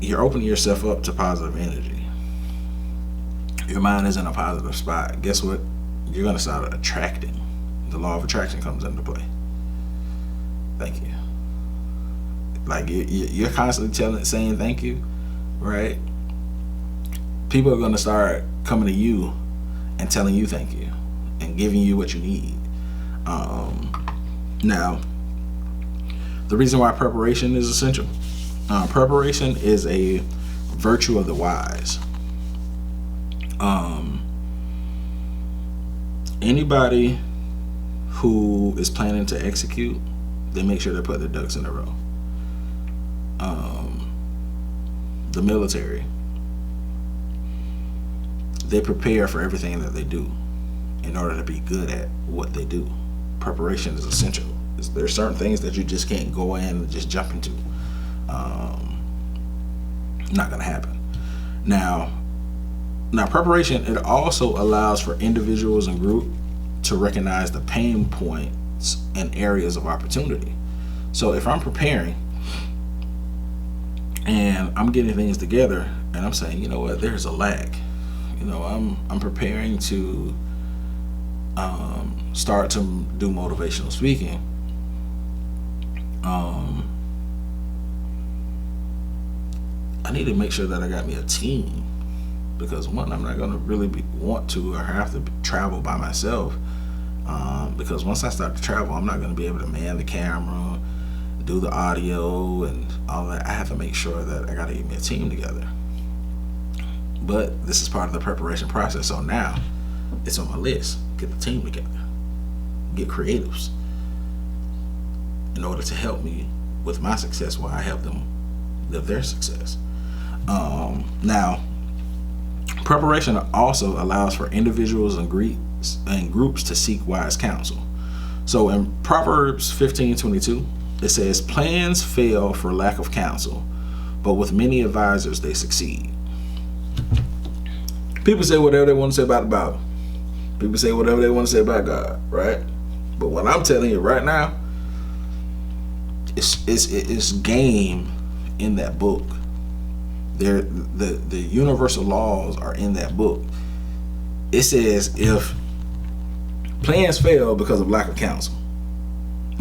you're opening yourself up to positive energy. Your mind is in a positive spot. Guess what? You're going to start attracting. The law of attraction comes into play. Thank you. Like you're constantly saying thank you, right? People are going to start coming to you and telling you thank you and giving you what you need. Now, the reason why preparation is essential. Preparation is a virtue of the wise. Anybody who is planning to execute, they make sure they put their ducks in a row. The military, they prepare for everything that they do in order to be good at what they do. Preparation is essential. There's certain things that you just can't go in and just jump into. Not gonna happen. Now preparation, it also allows for individuals and groups to recognize the pain points and areas of opportunity. So if I'm preparing and I'm getting things together and I'm saying, you know what, there's a lack. You know, I'm preparing to start to do motivational speaking. I need to make sure that I got me a team, because one, I'm not going to really want to or have to travel by myself, because once I start to travel, I'm not going to be able to man the camera, do the audio and all that. I have to make sure that I got to get me a team together. But this is part of the preparation process. So now it's on my list. Get the team together. Get creatives in order to help me with my success while I help them live their success. Now, preparation also allows for individuals and groups to seek wise counsel. So in Proverbs 15:22, it says, plans fail for lack of counsel, but with many advisors they succeed. People say whatever they want to say about the Bible. People say whatever they want to say about God, right? But what I'm telling you right now, it's game in that book. The universal laws are in that book. It says if plans fail because of lack of counsel,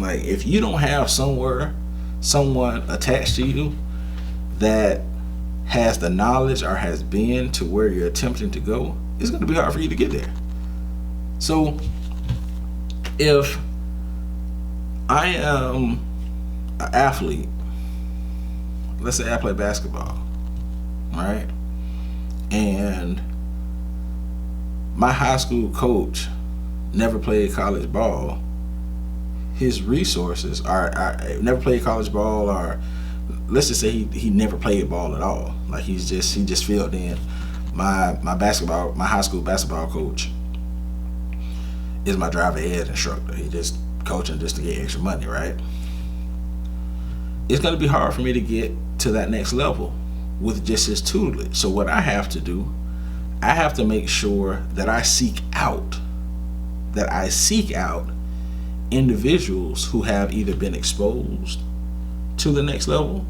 like if you don't have someone attached to you that has the knowledge or has been to where you're attempting to go, it's going to be hard for you to get there. So if I am an athlete, let's say I play basketball, right? And my high school coach never played college ball. His resources are never played college ball, or let's just say he never played ball at all. Like he just filled in. My high school basketball coach is my driver ed instructor. He just coaching just to get extra money, right? It's going to be hard for me to get to that next level with just his tutelage. So what I have to do, I have to make sure that I seek out individuals who have either been exposed to the next level,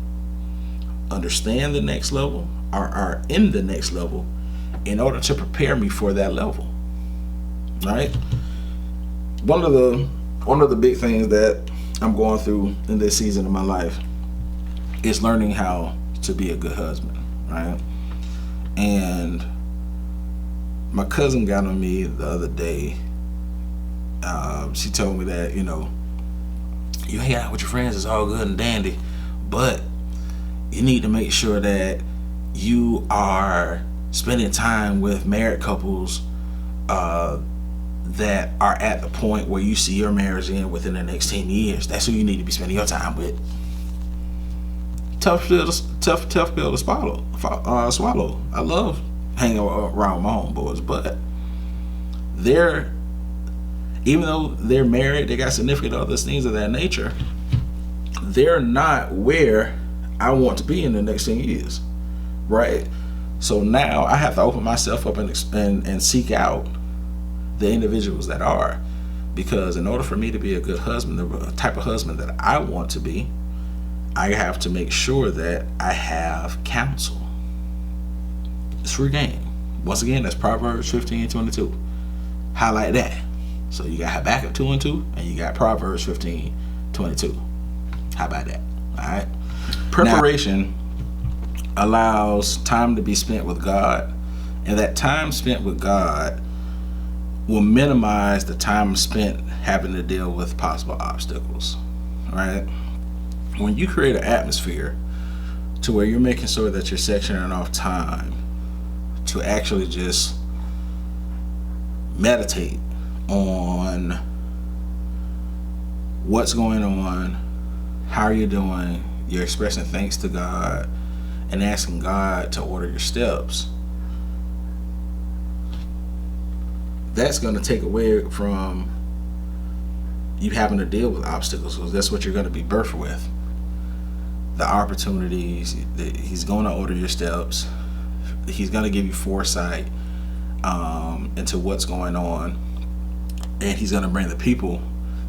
understand the next level, or are in the next level, in order to prepare me for that level, right? One of the big things that I'm going through in this season of my life is learning how to be a good husband, right? And my cousin got on me the other day. She told me that, you hang out with your friends, it's all good and dandy, but you need to make sure that you are spending time with married couples that are at the point where you see your marriage in within the next 10 years. That's who you need to be spending your time with. Tough pill to swallow. I love hanging around with my homeboys, but even though they're married, they got significant others, things of that nature, they're not where I want to be in the next 10 years, right? So now I have to open myself up and seek out the individuals that are, because in order for me to be a good husband, the type of husband that I want to be, I have to make sure that I have counsel. It's free game. Once again, that's Proverbs 15:22. Highlight that. So you got Habakkuk 2:2, and you got Proverbs 15:22. How about that? All right. Preparation allows time to be spent with God, and that time spent with God will minimize the time spent having to deal with possible obstacles, right? When you create an atmosphere to where you're making sure that you're sectioning off time to actually just meditate on what's going on, how are you doing, you're expressing thanks to God and asking God to order your steps, that's going to take away from you having to deal with obstacles, because that's what you're going to be birthed with. The opportunities, he's going to order your steps. He's going to give you foresight into what's going on, and he's going to bring the people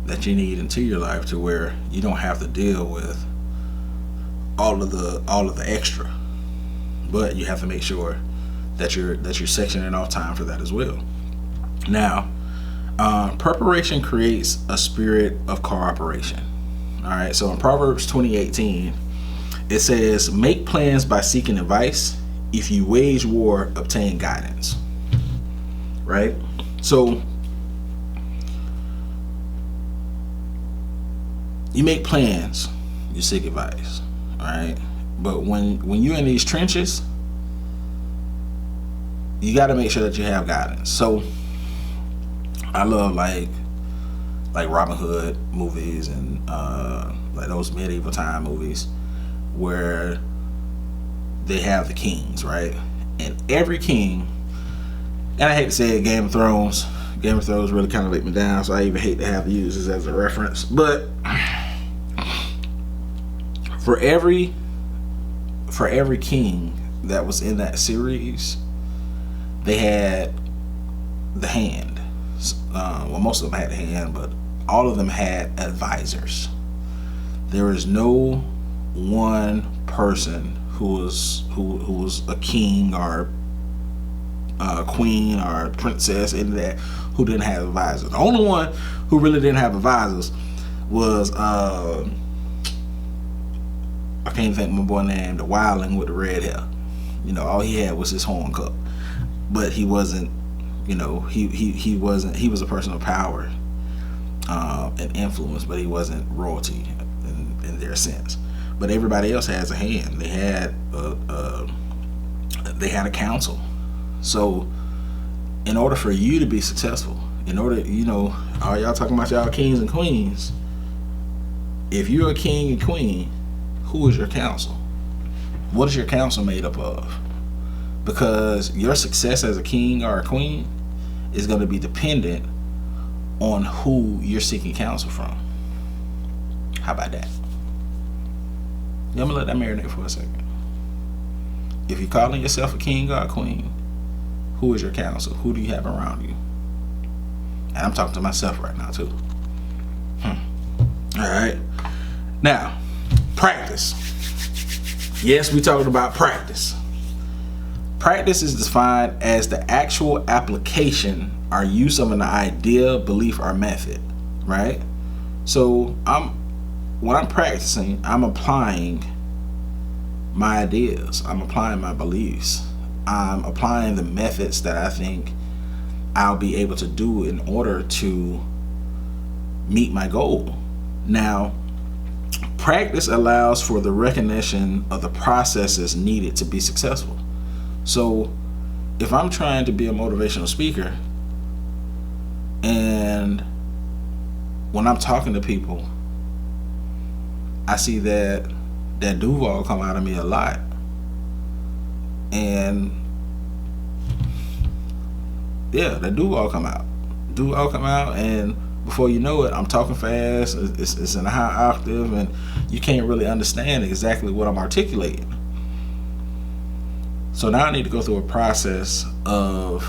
that you need into your life to where you don't have to deal with all of the extra, but you have to make sure that you're sectioning off time for that as well. Now, preparation creates a spirit of cooperation. All right, so in Proverbs 20:18, it says, "Make plans by seeking advice. If you wage war, obtain guidance." Right? So you make plans, you seek advice, all right? But when you're in these trenches, you got to make sure that you have guidance. So I love like Robin Hood movies and like those medieval time movies where they have the kings, right? And every king, and I hate to say it, Game of Thrones really kind of let me down, so I even hate to have to use this as a reference. But for every king that was in that series, they had the hand. Well, most of them had the hand, but all of them had advisors. There is no one person who was a king or a queen or a princess in that who didn't have advisors. The only one who really didn't have advisors was I can't think of my boy name, the wildling with the red hair. You know, all he had was his horn cup, but he wasn't. You know, he wasn't. He was a person of power and influence, but he wasn't royalty in their sense. But everybody else has a hand. They had a council. So, in order for you to be successful, all y'all talking about y'all kings and queens. If you're a king and queen, who is your council? What is your council made up of? Because your success as a king or a queen is going to be dependent on who you're seeking counsel from. How about that? I'm going to let that marinate for a second. If you're calling yourself a king or a queen, who is your counsel? Who do you have around you? And I'm talking to myself right now too. All right. Now, practice. Yes, we talking about practice. Practice is defined as the actual application or use of an idea, belief, or method, right? So when I'm practicing, I'm applying my ideas. I'm applying my beliefs. I'm applying the methods that I think I'll be able to do in order to meet my goal. Now, practice allows for the recognition of the processes needed to be successful. So if I'm trying to be a motivational speaker, and when I'm talking to people, I see that Duval come out of me a lot, and yeah, that Duval come out, and before you know it, I'm talking fast. It's in a high octave, and you can't really understand exactly what I'm articulating. So now I need to go through a process of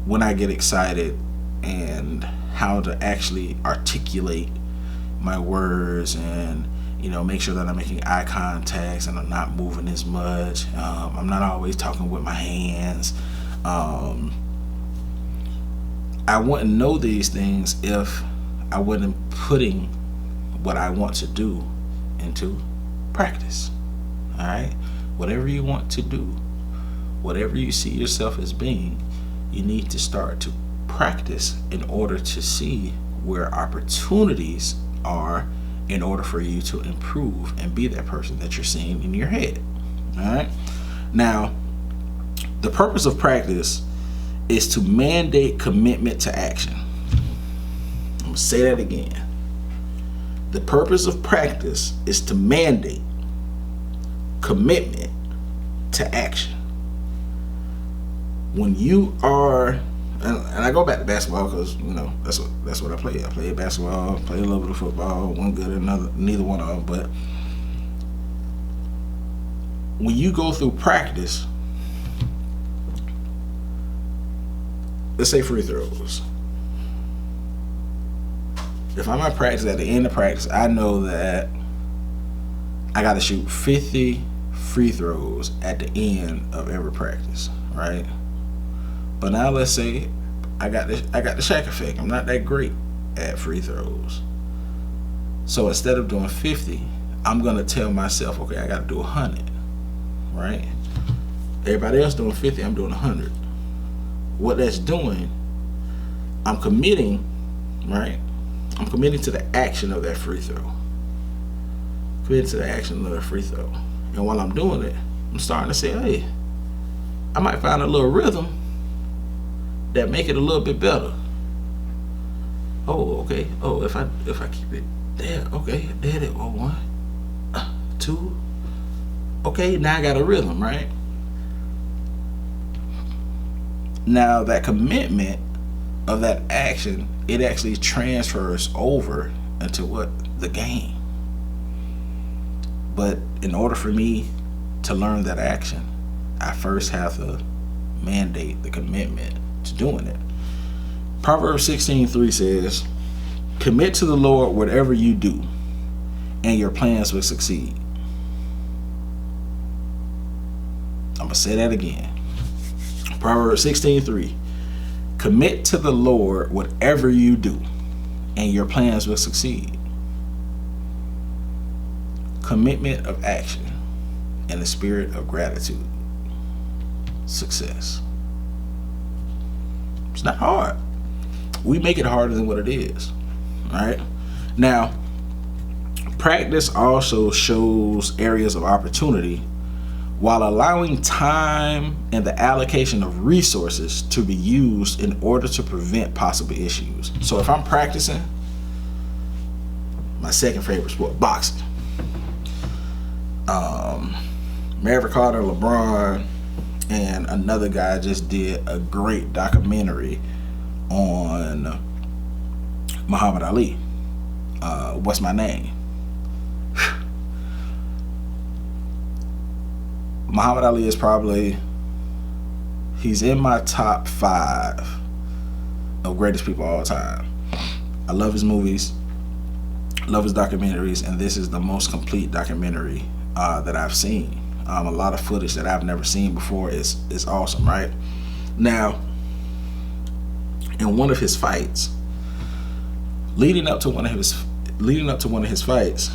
when I get excited and how to actually articulate my words, and make sure that I'm making eye contacts and I'm not moving as much. I'm not always talking with my hands. I wouldn't know these things if I wasn't putting what I want to do into practice. All right, whatever you want to do, whatever you see yourself as being, you need to start to practice in order to see where opportunities are, in order for you to improve and be that person that you're seeing in your head. All right, now the purpose of practice is to mandate commitment to action. I'm gonna say that again. The purpose of practice is to mandate commitment to action. When you are, and I go back to basketball because that's what I play. I play basketball, play a little bit of football, one good and another, neither one of them. But when you go through practice, let's say free throws. If I'm at practice, at the end of practice, I know that I got to shoot 50 free throws at the end of every practice, right? But now let's say I got the Shaq effect. I'm not that great at free throws. So instead of doing 50, I'm going to tell myself, okay, I got to do 100, right? Everybody else doing 50, I'm doing 100. What that's doing, I'm committing, right? I'm committing to the action of that free throw. Committing to the action of that free throw. And while I'm doing it, I'm starting to say, hey, I might find a little rhythm that make it a little bit better. Oh, okay. Oh, if I keep it there, okay, there it. Oh, 1, 2. Okay, now I got a rhythm, right? Now that commitment of that action, it actually transfers over into what? The game. But in order for me to learn that action, I first have to mandate the commitment to doing it. Proverbs 16:3 says, commit to the Lord whatever you do, and your plans will succeed. I'm going to say that again. Proverbs 16:3. Commit to the Lord whatever you do, and your plans will succeed. Commitment of action and the spirit of gratitude. Success. It's not hard. We make it harder than what it is. Right? Now, practice also shows areas of opportunity while allowing time and the allocation of resources to be used in order to prevent possible issues. So if I'm practicing, my second favorite sport, boxing. Maverick Carter, LeBron, and another guy just did a great documentary on Muhammad Ali. What's my name? Muhammad Ali is probably, he's in my top 5 of greatest people of all time. I love his movies, love his documentaries, and this is the most complete documentary that I've seen. A lot of footage that I've never seen before is awesome, right? Now, in one of his fights, leading up to one of his fights,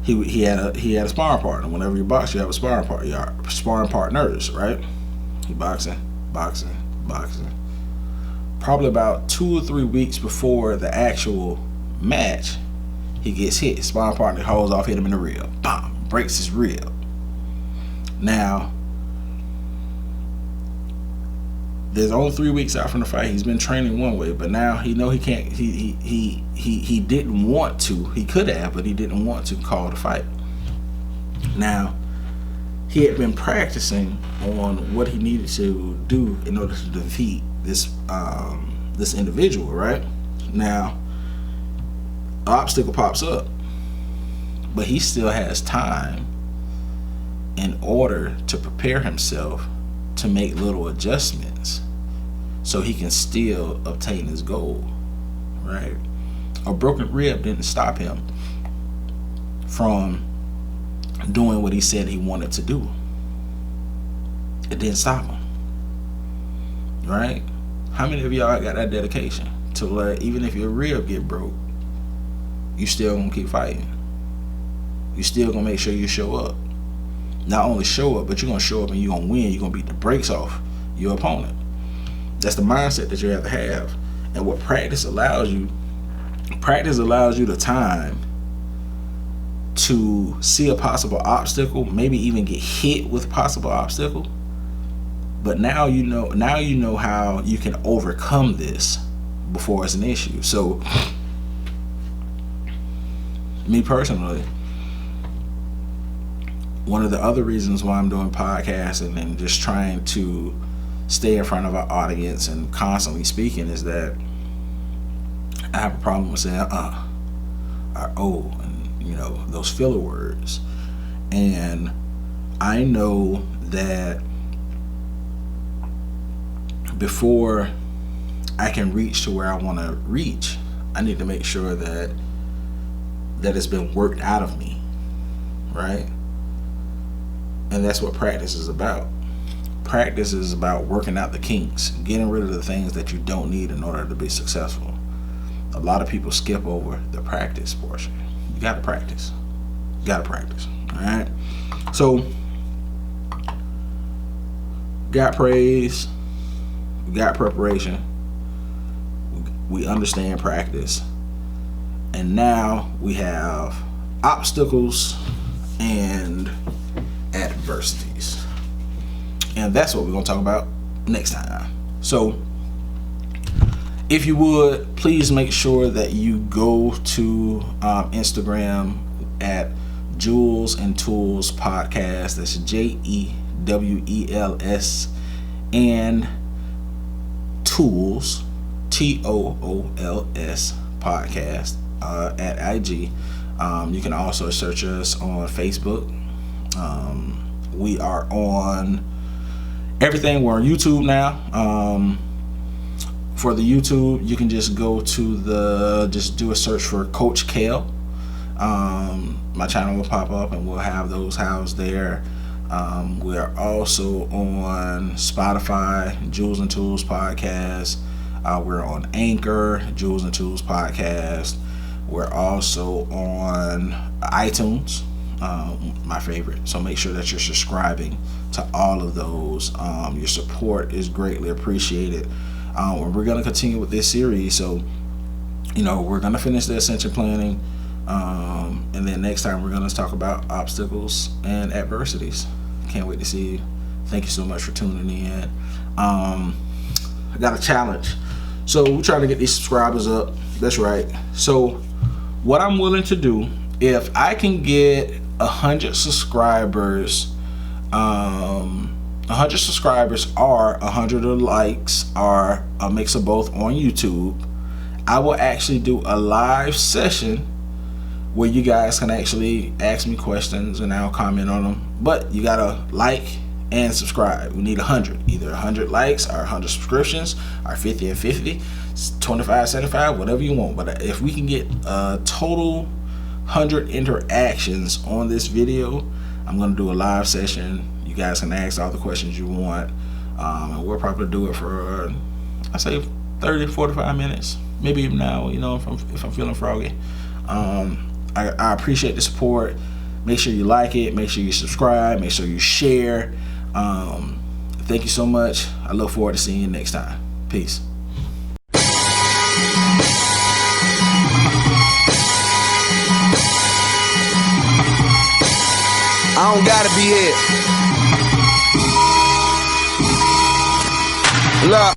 he had a sparring partner. Whenever you box, you have a sparring partner. You are sparring partners, right? He boxing. Probably about 2 or 3 weeks before the actual match, he gets hit. His sparring partner holds off, hit him in the rib. Bam! Breaks his rib. Now, there's only 3 weeks out from the fight. He's been training one way, but now he can't. He didn't want to. He could have, but he didn't want to call the fight. Now, he had been practicing on what he needed to do in order to defeat this individual. Right now, an obstacle pops up, but he still has time in order to prepare himself to make little adjustments so he can still obtain his goal, right? A broken rib didn't stop him from doing what he said he wanted to do. It didn't stop him, right? How many of y'all got that dedication to where even if your rib get broke, you still gonna keep fighting? you still gonna make sure you show up. Not only show up, but you're gonna show up and you're gonna win. You're gonna beat the brakes off your opponent. That's the mindset that you have to have. And what practice allows you the time to see a possible obstacle, maybe even get hit with a possible obstacle. But now you know how you can overcome this before it's an issue. So me personally, one of the other reasons why I'm doing podcasting and just trying to stay in front of our audience and constantly speaking is that I have a problem with saying or oh, and those filler words. And I know that before I can reach to where I want to reach, I need to make sure that it's been worked out of me, right? And that's what practice is about. Practice is about working out the kinks, getting rid of the things that you don't need in order to be successful. A lot of people skip over the practice portion. You gotta practice. All right? So, got praise, we got preparation, we understand practice, and now we have obstacles and adversities. And that's what we're going to talk about next time. So if you would, please make sure that you go to Instagram at Jewels and Tools Podcast. That's JEWELS and Tools, TOOLS Podcast at IG. You can also search us on Facebook. We are on everything. We're on YouTube now. For the YouTube, you can just go to just do a search for Coach Kale. My channel will pop up and we'll have those housed there. We are also on Spotify, Jewels and Tools Podcast. We're on Anchor, Jewels and Tools Podcast. We're also on iTunes, my favorite. So make sure that you're subscribing to all of those. Your support is greatly appreciated. We're going to continue with this series. So, we're going to finish the Ascension planning. And then next time we're going to talk about obstacles and adversities. Can't wait to see you. Thank you so much for tuning in. I got a challenge. So we're trying to get these subscribers up. That's right. So what I'm willing to do, if I can get 100 subscribers, 100 subscribers or 100 likes or a mix of both on YouTube, I will actually do a live session where you guys can actually ask me questions and I'll comment on them. But you gotta like and subscribe. We need 100, either 100 likes or 100 subscriptions, or 50 and 50, 25, 75, whatever you want. But if we can get a total 100 interactions on this video, I'm gonna do a live session. You guys can ask all the questions you want, and we'll probably do it for I say 30, 45 minutes, maybe even now. If I'm feeling froggy. I appreciate the support. Make sure you like it. Make sure you subscribe. Make sure you share. Thank you so much. I look forward to seeing you next time. Peace. I don't gotta be it. Look,